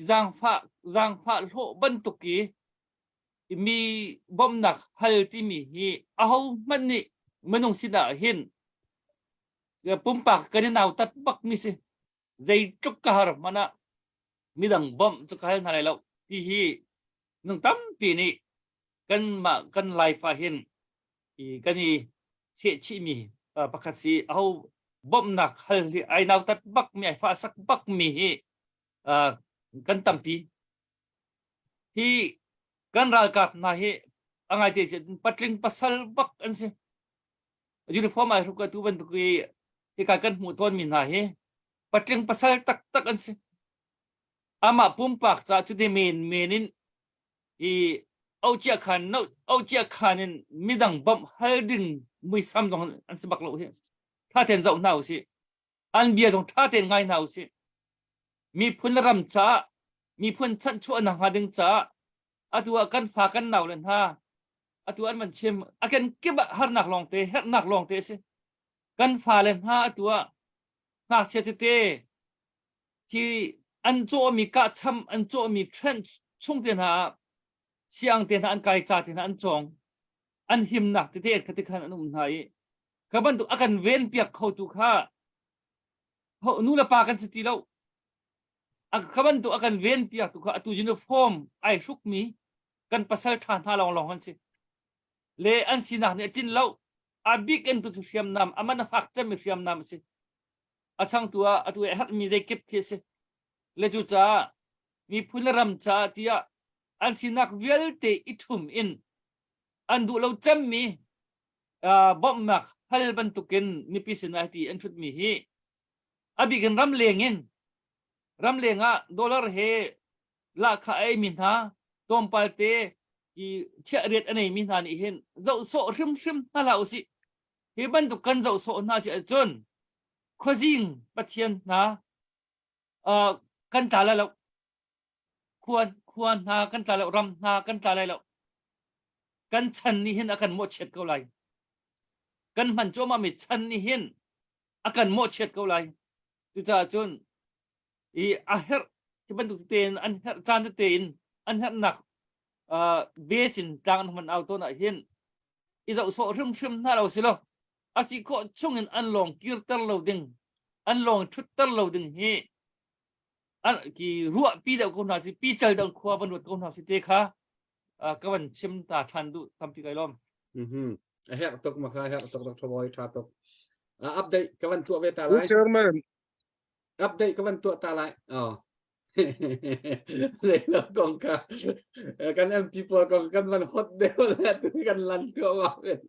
G: จางฟ้าโลบันตุกีมีบ่มหนักฮัลที่มีเอามันนี่มันต้องสิดาเห็นปุ่มปากกันนาวตัดบักมีเสใจจุกกะหาร์มันนะมีดังบ่มจุกกะหาร์นั่นแหละแล้วที่นึงตั้มปีนี้กันไลฟ์เห็นกันนี่เสียชีมีประกาศสิเอาบ่มหนักฮัลที่ไอ้นาวตัดบักมีไอ้ฟ้าสักบักมีกันตั้มปีที่กันรากาบนาเฮอังไงที่จะปัตริงปัสสาวบักอันสิยูนิฟอร์มไอ้ทุกตัวเป็นทุกที่กันหมู่ต้นมีนาเฮปัตริงปัสสาวตักอันสิอามาปุ่มปากจะจุดเมนินเอาเจ้าขันเอาเจ้าขันมีดังบ่มฮัลดิงมือซ้ำตรงอันสิบักเราเฮถ้าเต็นเจ้าหน้าสิอันเบียร์ตรงถ้าเต็นไงหน้าสิมีพุ่นรำจ้ามีพุ่นชั้นชั่วหนังหาดึงจ้าตัวกันฝากันหนาวเลยฮะตัวอันมันชิมกันเก็บหาหนักลองเตะหนักลองเตะสิกันฝาเลยฮะตัวหนักเชตเตที่อันโจมีกะช้ำอันโจมีเทรนช่วงเตียนหาเสียงเตียนหาอันไกลจ่าเตียนหาอันจงอันหิมหนักเตะคติขันอันอุ่นหายกับบันตุอากันเว้นเปียกเข้าตุกhaเขานู่นละปากันสติแล้วกับบันตุอากันเว้นเปียกตุกhaตุยูนิฟอร์มไอชุกมีกันปัสสาวะทานท่าลองกันสิเลอันสินะเนี่ยจินแล้วบิกอันตุเสียมน้ำมันฟักจะมีเสียมน้ำสิช่างตัวฮัดมีได้เก็บเคสเลจูจ้ามีพุนรำจ้าที่อันสินักเวลเตอิทุมอินอันดูเราจำมีบ่มนักฮัลบันตุกินมีพิษณาที่อันชุดมีฮีบิกันรำเลียงดอลลาร์เฮราคาไอมินฮาตอมปัลเตที่เชื่อเรียดอันนี้มินฮานี่เห็นเจ้าโซ่ริมนั่นแหละสิเฮบันตุกันเจ้าโซ่น่าจะจนข้อจริงปัจเจียนนะกันจ่าแล้วควรนะกันจ่าแล้วรำนะกันจ่าแล้วกันฉันนี่เห็นอาการหมดเช็ดเกาไลกันมันโจมาไม่ฉันนี่เห็นอาการหมดเช็ดเกาไลจุจ้าจนอาเฮร์ที่บรรทุกเตียนอันเฮร์จานเตียนอันเฮร์หนักเบสินจางมันเอาตัวน่ะเห็นจะโซ่ริมน่าเราสิล่ะอาศัยก็ช่วงอันลองกิร์ตเราดึงอันลองชุดตเราดึงเฮอันกี่รัวปีเดียวคนหาสิปีเจอดังขวาบรรลุคนหาสิเตค่ะก็วันชิมตาทันดูทำปีไก่ล้อม
B: เฮตกมาค่ะเฮตกทบอยทาตกอัปเดตก็วันตัวเวตาไลอัปเดตก็วันตัวตาไลอ๋อเลยเรากองกันแอมพีพอกองกันวันฮอตเดลแล้วกันลันก็ว่าเป็น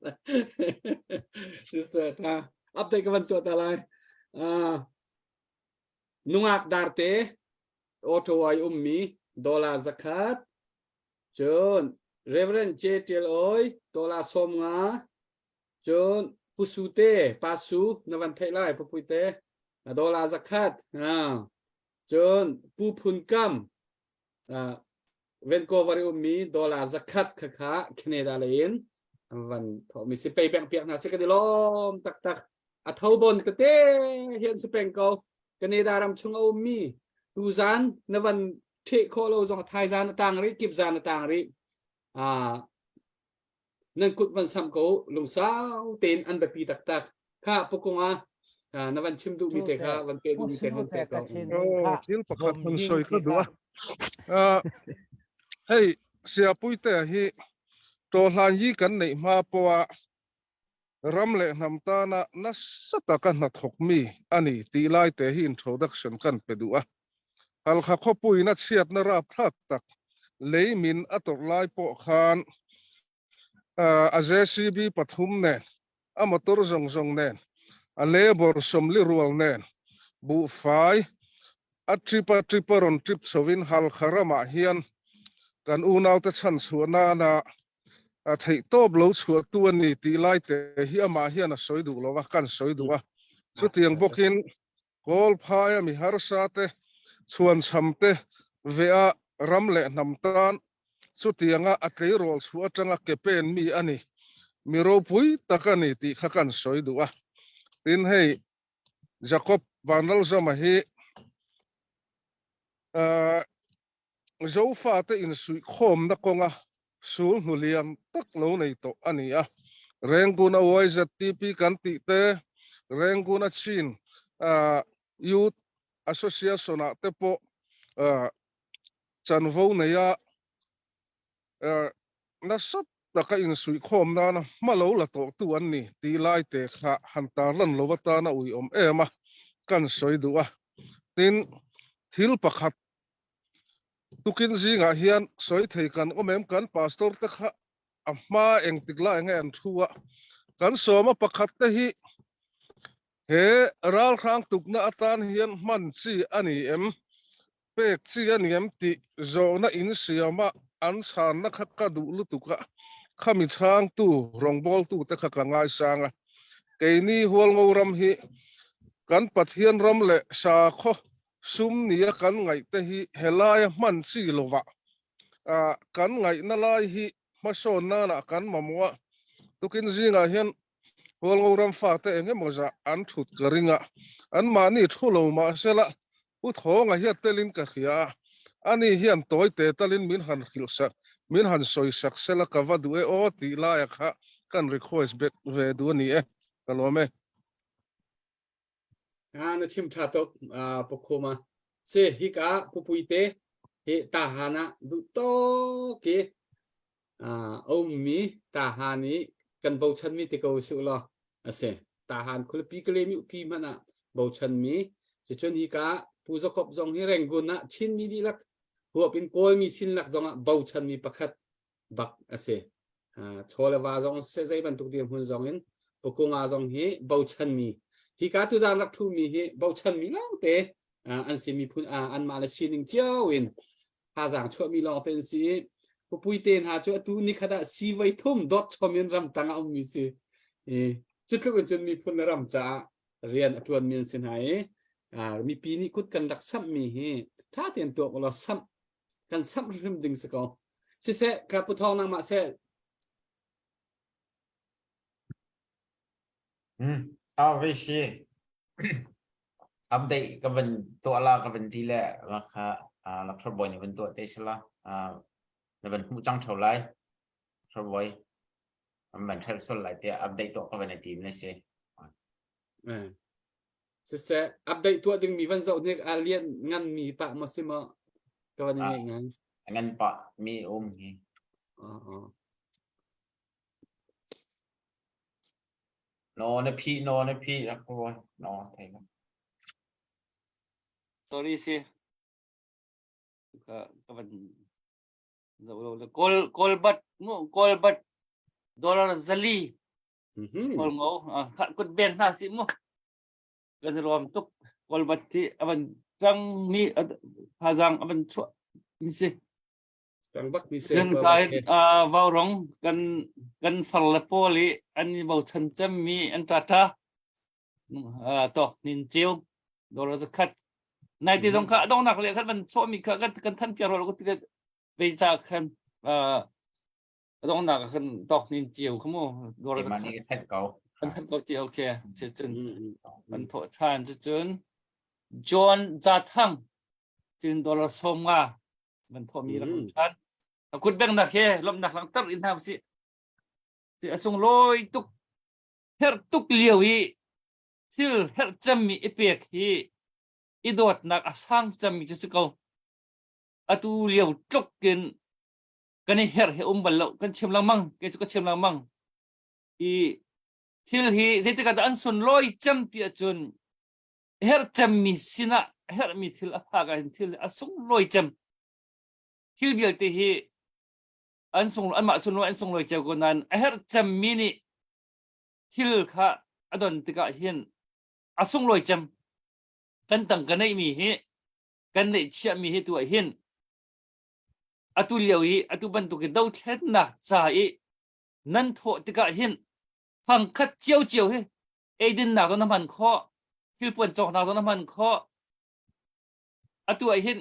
B: ดิเซอร์ท่าอัปเดตก็วันตัวตาไลนุ่งอักดาร์เตโอทวายมีดอลลาร์ซักฮัดจนเรเวรนเจเทลโอยดอลลาร์สมงาจนผู้สูเตปัสสูนวันเทไลผู้ปุยเตดอลลาร์ซักฮัดจนผู้พุนกัมเวนโกวาริอุมีดอลลาร์ซักฮัดค่ะแคนาดาเลนวันพอมีสิเปย์เปียกนะสิกันดิลมตักอัฐบนกเตเห็นสิเปงเกากันในดารำชงเอามีดูจานในวันเทโคโลจงไทยจานต่างริกิบจานต่างรินั่นกุดวันสัมโกลุงสาวเต็นอันแบบปีตักข้าปกงในวันชิมดูมีเตค่ะวันเปดูมีเตวันเปก็
D: โอ้ทิลประคัดมันสวยก็ดูเฮ้ยเสียปุ้ยแต่ฮีตัวหลานยี่กันในมาปัวรำเละน้ำตานะนัสตะกันนัดหกมีอันนี้ตีไล่แต่หิน introduction กันไปดูฮัลข้าขปุยนัดเชียดนราบทักตักเลยมินอัตไลปอขานอาเจซีบีปฐุมเนนอามาตุรจงเนนอาเลบอร์สมลิรัวเนนบุไฟอัตทริปรอนทริปสวินฮัลคารามาเฮียนกันอูนาวตะชันสวนนา ไทยโตบลูชัวตัวนี้ตีไล่แต่เฮียมาเฮียนะสวยดูแล้วว่ากันสวยดูสุดที่ยังบอกิน kol phaya mi har sa te chuan cham te vea ram le nam tan chu tianga atlei rol chu atanga kepen mi ani mi ro pui takani ti khakan soi duwa tin hei Jacob vanal zama hi zo fa te in sui khom na konga sul nuliam tak lo nei to ania renguna waiza tp kan ti te renguna chin youth association a te po chan vo nei a na sat taka in sui khom na na malo la to tu an ni ti lai te kha han ta lan lo wata na ui ema kan soi duwa tin thil pakhat tukin zinga hian soi thei kan omem kan pastor te kha amma eng tikla eng en thuwa kan soma pakhat te hi he ral khang tukna atan hian man chi ani em pek chi ani em ti zo na in siama an san na kha ka du lu tuka khami chang tu rongbol tu te kha ka ngai sanga keini hual ngoram hi kan pathian ram le sa kho sum nia kan ngai te hi helaya man chi lova kan ngai na lai hi mason na na kan mamwa tukin zinga hian hual ngoram fa te enge moza an thut karinga an mani thulo ma sela u thonga hi telin ka khia ani hian toy te talin min han khilsa min han soi sak sela ka vadu e o ti la ya kha kan request bet ve du ni e kalome
B: na chim tha tok pokoma se hi ka pupuite he ta hana du to ke om mi ta hani kan bau chan mi te ko su lo ase ta han khul pi kle mi pi mana bau chan mi che chon hi ka pu zo kop jong hi reng gun na chin mi di lak huwa pin pol mi sin lak jong bau chan mi pakhat bak ase chole wa jong se zai ban tuk diam hun jong in pokunga jong hi bau chan mi hi ka tu jang lak thu mi hi bau chan mi lang te an si mi phun an ma la sining chiao in ha jang chho mi long pen si pupui ten ha chu tu ni khada si vai thum dot chomin ram tanga mi si chutlu chun mi phun ram cha rian atwan min sin hai mi pi ni kut kan rak sam mi hi tha ten to lo sam kan sam rim ding se ko si se ka pu thong nang ma se
F: we see update ka ban to la ka ban ti le wa kha la thor boy ni ban to te sala na ban mu chang thau lai thor boy ban thar sol lai te update to ka ban team ne se
B: se update to ding mi van zo ne alien ngan mi pa ma se ma ka ban ni
F: ngan pa mi ni no ne pi ko no thai
G: sorry si ka ban zo kol bat dollar zali kol ngo khat kut ben na si mo kan rom tuk kol bat ti aban jang mi hazang aban chu mi si
B: Trang Bắc mi se
G: kan kai vào rong kan fal la poli ani bau chan cham mi an ta ta to nin chiu dollar zakat nai ti dong kha dong nak le khat man cho mi kha kan than pya ro ko ti be cha khan dong nak khan to nin chiu khmo dollar
F: man ni set ko
G: kan than ko ti okay se chun man tho than chun John Zathang tin dollar somgaมันพอมีแล้วชันคุณแบงค์นักเฮลมนักหลังตัดอินทามสิส่งลอยตุกเฮรตุกเลี้ยวฮีสิลเฮรจำมีเปียกฮีอีดอดนักสร้างจำมีจุดสกัดตูเลี้ยวตุกกันเฮรเฮบัลล์กันเชื่อมลังมังกันจุกเชื่อมลังมังอีสิลฮีเจติกันอันส่งลอยจำที่จุนเฮรจำมีสินะเฮรมีทิลอภากันทิลส่งลอยจำที่เดียวที่ฮีอันส่งอันมาส่งอันส่งเลยเจ้าคนนั้นไอ้เฮรจำมินิที่ข้าอดอนติกาเห็นอันส่งเลยจำกันตั้งกันในมีฮีกันในเชื่อมีฮีตัวเห็นอัตุเลียวฮีอัตุบันตุกดาวเท็ดนักใจนั่นโถติกาเห็นฟังคัดเจียวฮีเอดินนักตอนนั้นมันข้อ ทิลปวนจอกนาตอนนั้นมันข้ออตัวเห็น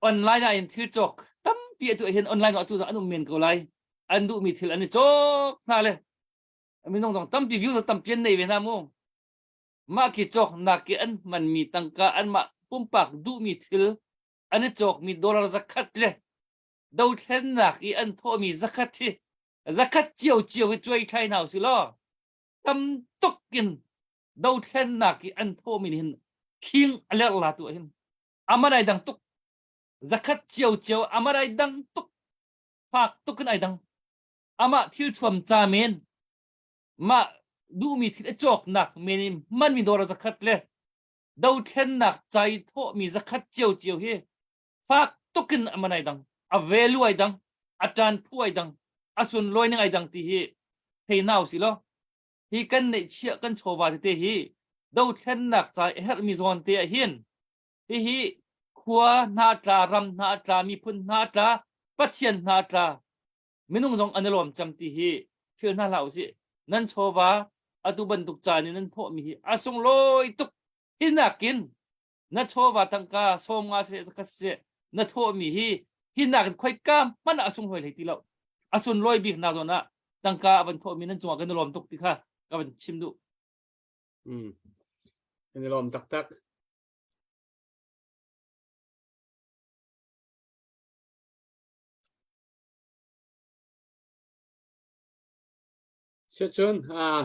G: ออนไลน์นะเห็นทิลจอกตั้มปีตัวเห็นออนไลน์ก็ตัวอันนู้นเมียนก็ไรอันดูมีทิลอันนี้จอกน่าเลยไม่ต้องตั้มปีวิวตั้มเปลี่ยนในเวลาโมมาคิดจอกนักอันมันมีตังกาอันมาปุ่มปากดูมีทิลอันนี้จอกมีดอลลาร์สักคัดเลยดาวเทนนักอันโทมีสักคัดที่สักคัดเจียวไปช่วยใครหนาวสิล้อตั้มตกกินดาวเทนนักอันโทมีเห็นคิงอะไรล่ะตัวเห็นอามาได้ดังตุกสักคัดเจียวอามาได้ดังตุกฝากตุกกันไอ้ดังอามาทิลชวมจาเมนมาดูมีทิลจอกนักเมนิมันมีดอลลาร์สักคัดเลยดาวเทนนักใจโทมีสักคัดเจียวเฮฝากตุกกันอามาได้ดังอาเวลูไอ้ดังอาจารย์ผู้ไอ้ดังอาสุนลอยนึงไอ้ดังที่เฮเฮน่าวสิล้อฮีกันในเชี่ยกันโชว์บาที่เฮดาวเทนนักใจเฮมีซอนเตียเฮนฮีขัวนาตรารำนาตรามีพุนนาตราปัจเจียนนาตราไม่นุ่งจงอันลมจำที่เฮเชื่อหน้าเราสินั่นโชว์บาอตุบันตุกจานี่นั่นโทมีอาสงลอยตุกฮินักกินนั่นโชว์บาตังกาสมงาเสกัสเสนั่นโทมีฮินักค่อยกามมันอาสงลอยเลยทีเราอาสุนลอยบีนาโดนะตังกาบันโทมีนั่นจงกันลมตุกที่ข้ากับบันชิมดู
B: อันนี้ลมตักเชื่อชน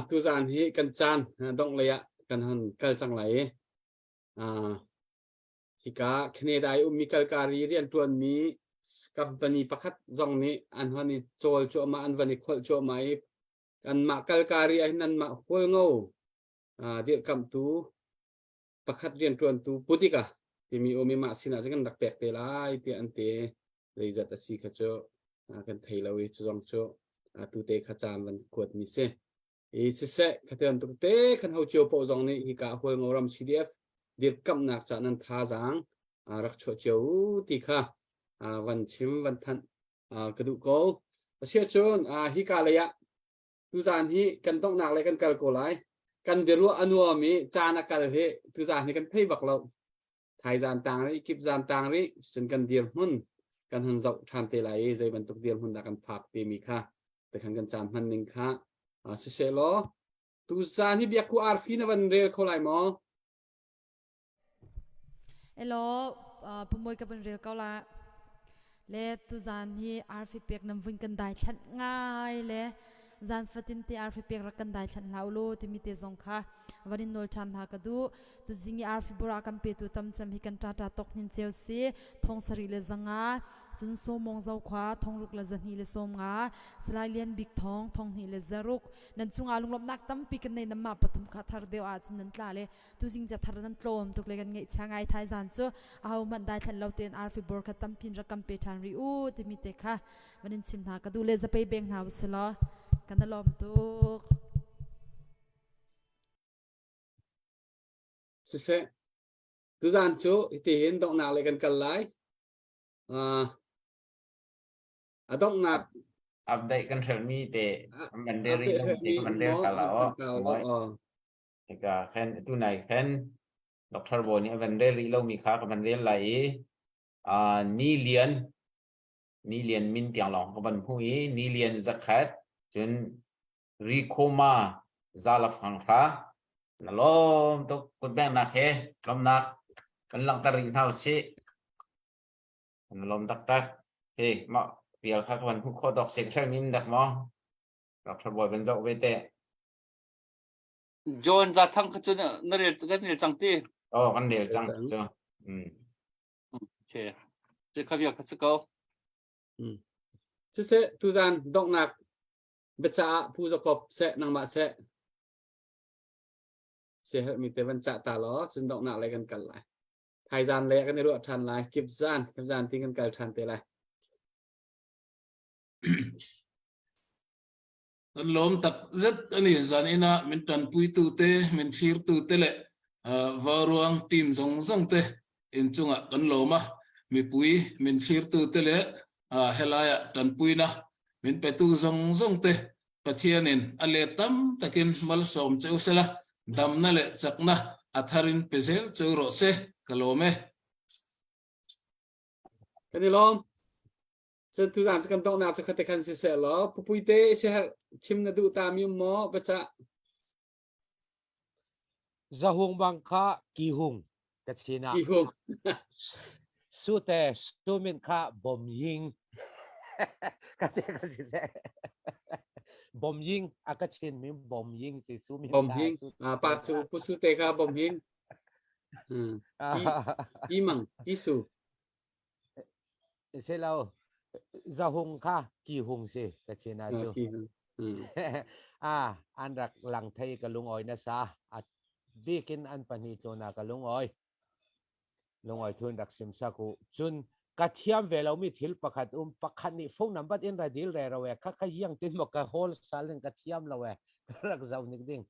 B: ตุจานฮีกันจานต้องเลยกันหันกัลจังไหลฮิกาคเนดายมีกัลการีเรียนตัวนี้กับบันีประคัดจงนี้อันวันนี้โจลจัวมาอันวันนี้คนจัวมากันมากัลการีอันนั้นมาหัวเงาเดียร์คำตูประคัดเรียนตัวตูพุติกะที่มีมีมาสินะจังกันดักแปลกเตลายที่อันเตเลยจัดสิขจรกันไทยเราวิจงโจตุเตขจามวันขวดมิเซสิเซขเตนตุเตขันเขาเจียวปอจงนี้ฮิกาหัวงอรำ CDF เดียร์กำนักจากนั้นท่าจางรักโชเจียวที่ข้าวันชิมวันทันกระดูกโกเชื่อชนฮิกาเลยตุจานฮีกันต้องหนักเลยกันกัลโกไลกันเดือดอนัวมีจานักกัลเฮตุจานนี้กันเพ่บักเราไทยจานต่างริกิบจานต่างริจนกันเดียร์หุ่นกันหันเจ้าทานเตลัยใจบรรทุกเดียร์หุ่นดักกันผักเตมีค่ะแต่ขันกันจานมันหนึ่งค่ะสิเชลอตุจานที่เบียกกูอาร์ฟีนวันเรียลเขาไหลมอ
A: เอโลปุ่มมวยกับเป็นเรียลเกาละเลตุจานที่อาร์ฟีเปียกนำวิ่งกันได้ชัดง่ายเลยจานฟัตินที่อาร์ฟีเปียกรักกันได้ชัดลาวโลที่มีเตจงค่ะวันนี้โนลชันหากระดูตุจิงอาร์ฟีบุรากันเปตุตั้มจำให้กันตาตกนินเซลซีทงสรีเลจังอาจุนโซมองเจ้าขวาทงลุกเลจันฮีเลโซมงาสลายเลียนบิกทองทงฮีเลจารุกนั่นจุงอาลุงลบนักตั้มปีกันในน้ำมาปฐุมคาทาร์เดียวอาจุนนั่นตลาเลตุจิงจะทาร์นั้นโลมตุกเลกันไงช่างไงไทยจานจูเอามันได้ทันเราเตียนอาร์ฟีบุรากันตั้มพินรักกันเปทันริอูที่มีเตค่ะวันนี้ชิมหากระดูเลจะไปเบ่งหาวสลอกันตลอมตุก
B: สิเซตุจานจูที่เห็นต้องหนักเลยกันกันไหลต้องหนัก
F: อัปเดตกันเรื่องนี้แต่มันเรื่องที่มันเรื่องกันแล้วนี่ก็แค่ตัวไหนแค่ดร.โบนี่มันเรื่องเรามีค่ากับมันเรื่องไหลนี่เรียนมินเตียงหลงกับมันผู้นี้นี่เรียนสักแค่จนรีโคมาซาลฟังพระนั่นล้มตุกกุดแบงนักเฮลมนักกันหลังตะริงเท้าสินั่นลมตักเฮ้มาเปียกข้าวันผู้โคดอกเสียงเท่านี้ดักมอดร.บอยเป็นเจ้าเวเต
G: โจนจะทั้งขจุนนั่นเรียกันเรียจังตี
F: กันเดียวจังจ้ะ
G: โอเคจะขับอยากสักเก้า
B: สิเซตุจานต้องหนักเบจ่าผู้สกปเสนังมาเสเสียมีแต่วันจ่าตาล้อจึงต้องหนักอะไรกันกันไรไทยจานเลยกันในรั้วทันไรกิบจานที่กันกันทันเตไร
E: ลมตักเจ็ดอันนี้จานี่นะมันตันปุยตูเตมันชีร์ตูเตเละวารุงทีมส่งเตอินจุงะกันลมมีปุยมันชีร์ตูเตเละเฮลายตันปุยนะมันไปตูส่งเตปะเทียนินอเลตัมตะกินมัลสมเจ้าเสละดำนั่นแหละจักนะ atharin pezel churo se kalome
B: cái này lo cho thư giãn sẽ động nào cho khách hàng sẽ lo pupui tế sẽ chim là đủ tam yêu mó và cha
C: Zahung bangka kihung kachina
B: kỳ hùng
C: sute sumin kha bom ying kate kasi se bom ying akachin mi bom ying si sumin
B: bom
C: ka
B: hing pa su pusu te ka bom hing ki mang ki su
C: se lao zahung kha kihung si kachina chu
B: kỳ hùng
C: an rak lang thei ka lungoy na sa at bikin an panito na ka lungoy thun rak simsa ku chun kathiam velo mi thil pakhat pakhat ni phone number in radil re rawe kha kha yang tin mo ka hol salin kathiam lawe rak zau nik ding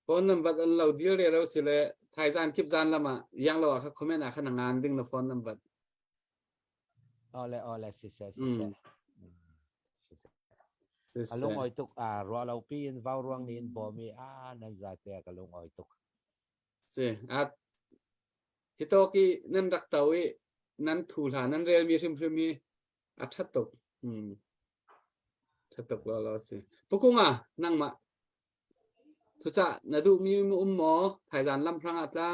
B: phone number an lo deal re ro sile thai gian kip gian lama yang lo kha comment a khana ngan ding na phone number
C: ole si se kalung oi tuk ro lo pi in vào ruang ni in bo mi nan za te kalung oi tuk
B: se hitoki nan rak tawi nan thula nan rel mi rim mi thattok thattok lo se pukunga nang ma thu cha na du mi mo thai gian lam prang atla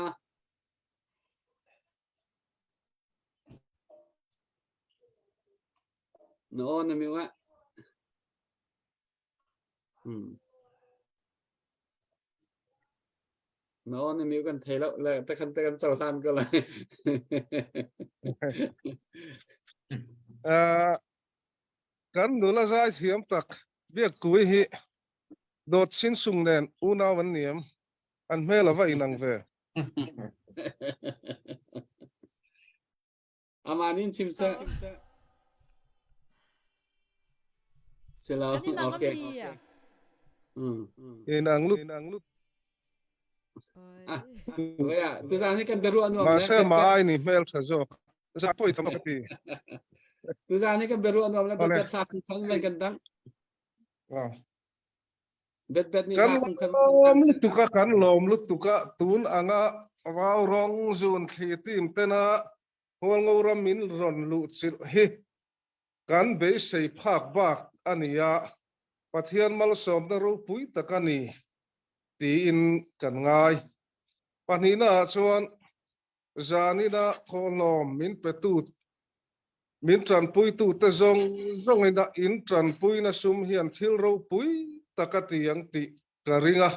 B: no na mi wa nó nên nếu cần thấy là ta cần sầu than cơ lại
D: kan nula zai thiam tak biak kui hi dot sin sung nen una wan niam an mela vai nang ve
B: amanin chimsa selo
A: cái gì nào
B: okay
A: mi à
D: inang lut
B: vậy à tôi ra thấy cần beru anu
D: ma se ma ai ni mel thazo za poi tam pati
B: tôi ra thấy cần beru anu là bet khá khăng lên cần đắng bet ni
D: kan
B: khá khăng
D: lut tuka kan lom lut tuka tun anga vào rong zun thi tim tena hol ngoram min ron lu chir hi kan be sei phak bak ania pathian mal som na ro pui takani ti in kan ngai panina chuan zanina kholom min petut min tran pui tu te zong ina in tran pui na sum hian thil ro pui takati ang ti karinga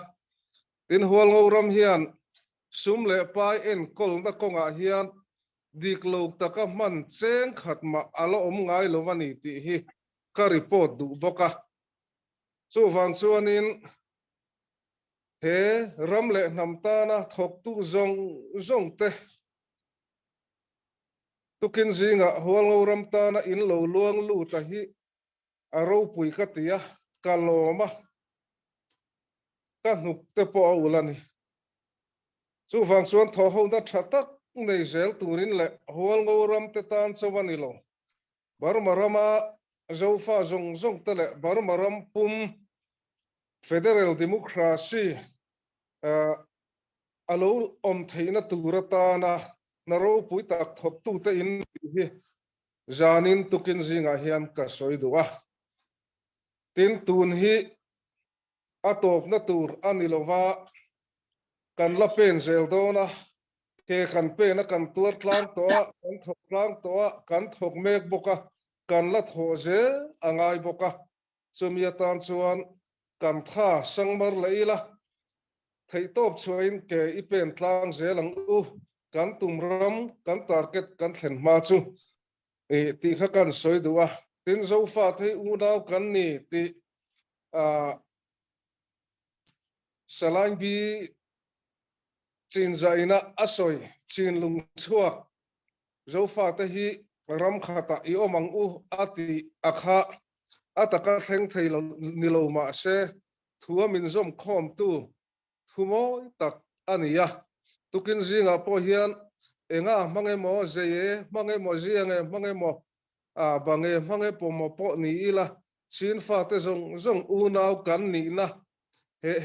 D: tin hual ngoram hian sum le pai en kol na konga hian dik lo taka man cheng khat ma alo om ngai lo wani ti hi ka report du boka chu wang chuanin he ramle namtana thok tu zong te tukin zinga hual ngoram tana in lo luang lu ta hi aro pui ka tia kaloma ka nuk te po ulani chu wang chuan tho ho na thatak nei zel turin le hual ngoram te tan chawani lo barmarama zofa zong te le barmaram pum federal democracy alo om theina turata na naro pui tak thop tu te in hi zanin tukin zinga hian ka soidua tin tun hi atop na tur anilova kan la pen zel dona ke kan pe na kan tuar tlang to kan thok tlang to kan thok mek boka kan la thoje angai boka chumia tan chuan kan tha sangmar leila thei top chuin ke ipen tlang zelang u kan tumram kan target kan thlen ma chu ti kha kan soidua tin zo fa thei u daw kan ni ti salain bi chin zaina asoi chin lung chuak zo fa te hi ram khata I omang u ati akha ataka thleng thei lo nilo ma se thua min zom khom tu thumoi tak ania tukin zinga po hian enga mangemo zeye mangemo ziange mangemo bange mange pomo po ni ila chin fa te zong u nau kan ni na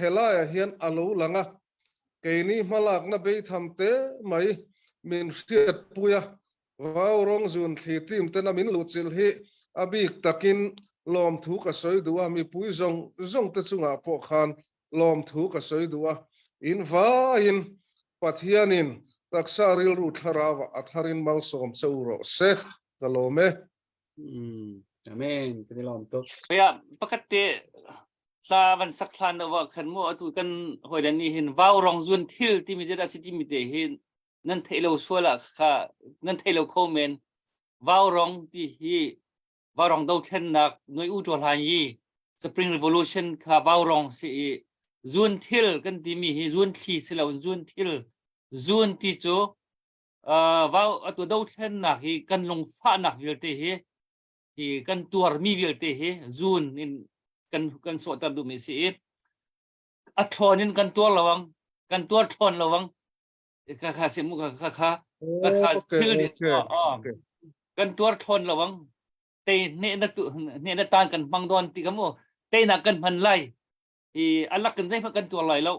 D: helaya hian alo langa keini malak na be thamte mai min riat puya vau rong zun thli tim tena min lu chil hi abik takin lom thu ka soi duwa mi pui zong te chunga po khan lom thu ka soi duwa in va in pathianin taksaril ru tharawa atharin mal som chauro se kalome
B: amen kan lom to
G: ya pakate sa van sak thlan da wa khan mo atu kan hoidan ni hin vau rong zun thil ti mi da city mi te hin nan thelo sola kha nan thelo komen vau rong ti hi vau rong do khen nak noi u to han yi spring revolution kha vau rong si zun thil kan ti mi hi zun thi silo zun thil zun ti cho vau atu do khen nak hi kan long fa nak vil te hi kan tuar mi vil te hi zun in kan so ta du mi si a thonin kan tuar lawang kan tuar thon lawang ka simu ka thil kan tuar thon lawang te ne na tan kan pangdon ti kamo te na kan man lai i alak kan zai kan tuar lai lo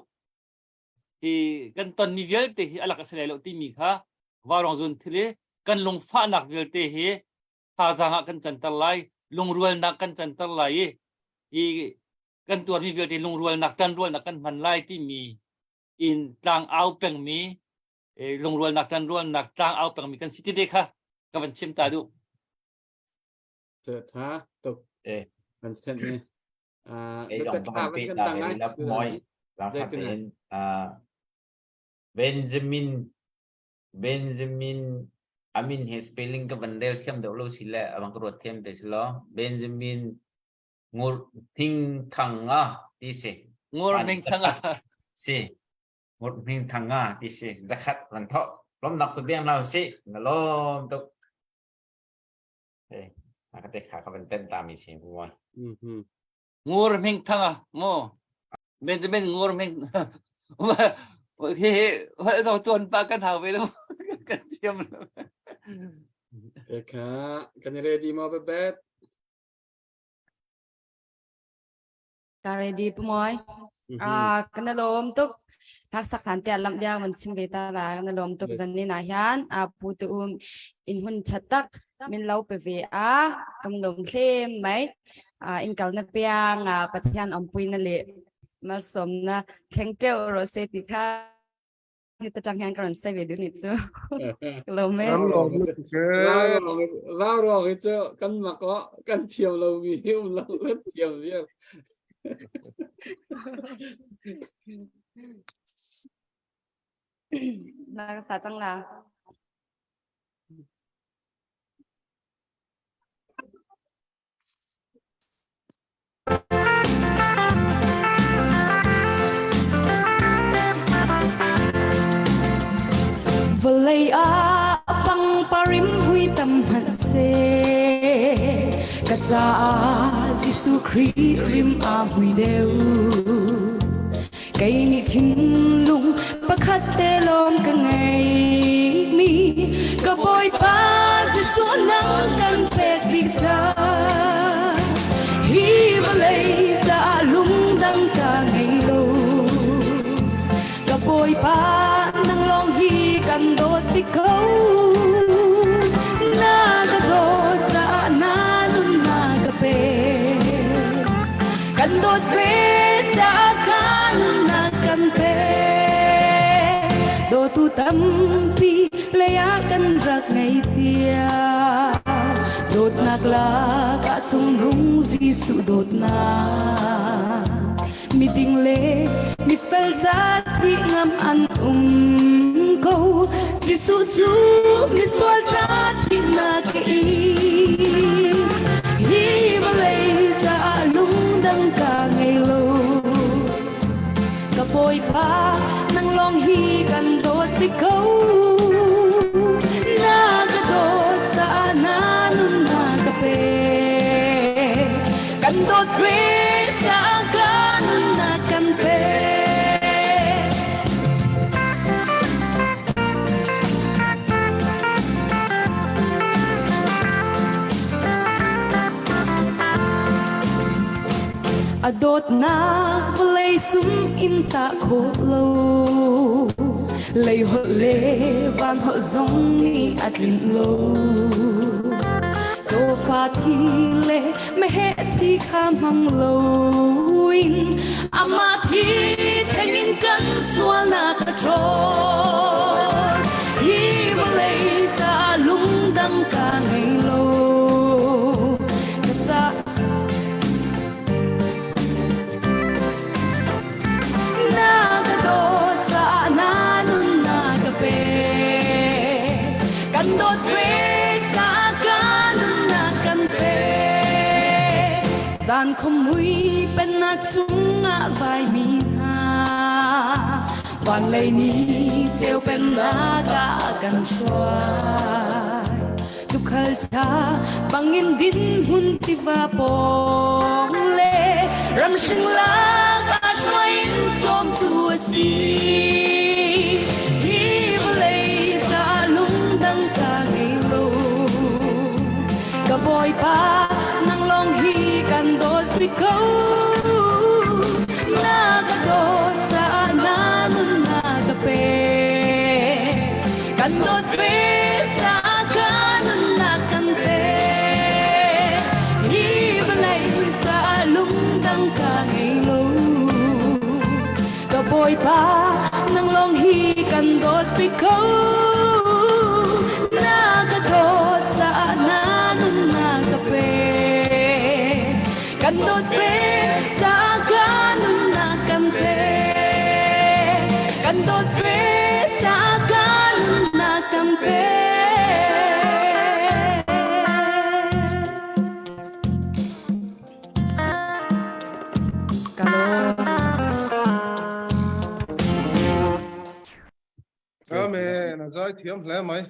G: i kan ton mi vel te alak asalai lo ti mi kha warong zun thile kan lung fa nak vel te he ha janga kan chantal lai lung rual nak kan chantal lai i kan tuar mi vel te lung rual nak tan rual nak kan man lai ti mi in tlang au peng mi lung rual nak tan rual nak tlang au peng mi kan city de kha ka ban chim ta du
B: tet ha tok kan sen ni
F: dong pan pi da ve lap moi lam phat en Benjamin amin he spelling ka bandel khem do lo sila abang krot khem te silo Benjamin ngur thing thanga ti se
G: ngor meng thanga
F: si ngur thing thanga ti se dakhat lan tho lom nak ku biang lao si ngalom tok akate kha ka ban ten ta mi si moi
G: ngor meng thanga mo Benjamin ngor meng he do ton pa kan ha ve lo kan chiam
B: ka kan ready mo bet
A: ka ready pumoy kana lom tuk thak sak han te lam dia man chim ve ta la kana lom tuk zan ni na hian pu tu in hun chatak min lau pe ve kam lom thlem mai in kal na piang pathian ampui na le mal som na theng teu ro se ti kha ni ta chang hang karon se ve du ni chu lo me
B: vào rồi cái chỗ căn mà có căn chiều lâu vì yêu lâu rất chiều nhiều
A: na sa chang la Valay pang parim hui tam han se kaza Gisu Christ rim hui deu kay ni thin lung pakhat te lom ka ngai mi ka boy pa Gisu nang kan pek diksa hi valay sa lung dang ka ngai lo ka boy pa nang long hi kan dot ti ko na ga dot sa na nun na ga pe kan dot pe sa kan na kan pe do tu tam pi le ya kan rak ngai chia dot nak la ka sung lung Gisu dot na mi ding le mi fel za thi ngam an câu Gisu chu mi sol za thi na ke hi ba le za lung dang ka ngai lo ka poi pa nang long hi kan do ti ko na ga do sa na nun na ka pe kan do tre sa ka nun na kan pe adot na vlei bay súng im tạ khổ lâu lấy hộ lệ van hộ giống ni ắt lin lâu tô pha thi lệ mẹ hệ thi kham hằng lâu in ama thi thanh in cân xua na cà trôi hi vô lấy ra lung đăng cả ngày lâu thật ra na cà đô cha na nun na cà pe căn đốt về cha ca nun na căn pe gian không mũi bên na chung ngã vai mi haวันเลยนี้เจ้าเป็นนากากันช่วยทุกขัลชาบังอินดินหุ่นที่ว่าปองเล่รำชิงลากาช่วยจอมตัวสีที่เลยสาลุงดังกาไงโลกะบอยป้านั่งลองฮีกันโดดไปเขานากาโดดจานานุนnagpe kandot pe sa kanun nakante hibalay sa lungdang kangilo kaboy pa nang longhi kandot pe ko nagadot sa nanun nagpe kandot pe sa kanun nakante Kandot pe takan na kampe Kalon
D: Amen azai thiam hle mai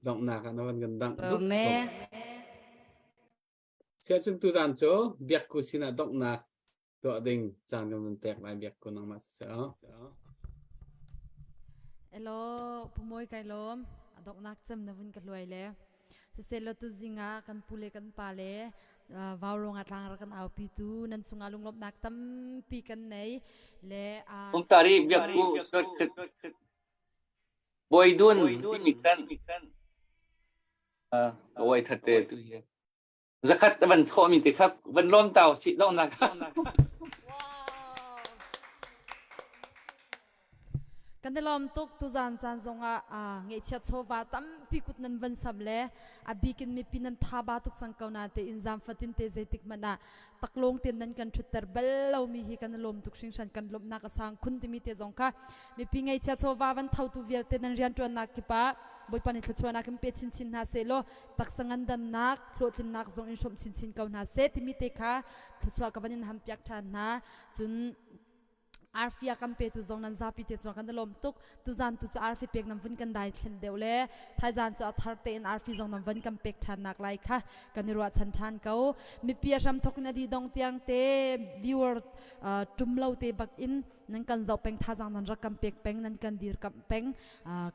B: động nạc nó vẫn gần đặng
A: me
B: sẽ chúng tu giàn chỗ việc của xin là động nạc tọa đình giàn cho mình tẹt lại việc của nó mà sẽ
A: Hello pumoy kay lom adok nak cham na vun ka luai le se selo tu zinga kan pule kan pale vaurong atlang ra kan au pi tu nan sunga lunglop nak tam pi kan nei le
G: tari biak ku boy dun mi kan boy thate tu ye zakat ban tho mi te khap ban lom tao si dong na
A: kan de lom tuk tu zan chan zonga nge chat chova tam pi kut nan van sam le abi kin mi pinan thaba tuk sang kauna te inzam fatin te zetik mana taklong ten nan kan thutter bel lo mi hi kan lom tuk sing shan kan lom na ka sang khun ti mi te zongka mi pi nge chat chova van thau tu vial te nan rian tuan nak ki pa boy pani thachwana kan pe chin chin na se lo tak sangan dan nak hlotin nak zong in shom chin chin kauna se ti mi te kha thachwa ka vanin ham pyak than na chun arfia kampe tu zong nan zapi te chong kan lom tuk tu zan tu cha arfi pek nam vun kan dai thlen deule thai zan cha thar te in arfi zong nam van kam pek than nak lai kha kan ro chan than ko mi pia ram thok na di dong tiang te viewer tumlo te bak in nan kan zo peng tha zang nan ra kam pek peng nan kan dir kam peng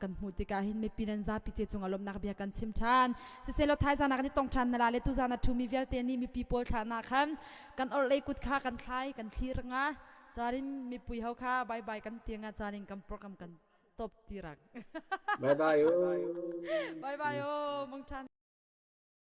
A: kan mu ti ka hin mi pinan zapi te chong alom nak bia kan sim than se selo thai zan nak ni tong than na la le tu zan na thu mi vel te ni mi people thana khan kan or le kut kha kan thlai kan thlir nga charin mi pui hau kha bye bye kan tianga charin kam program kan top tirak
B: bye bye
A: bye bye mong chan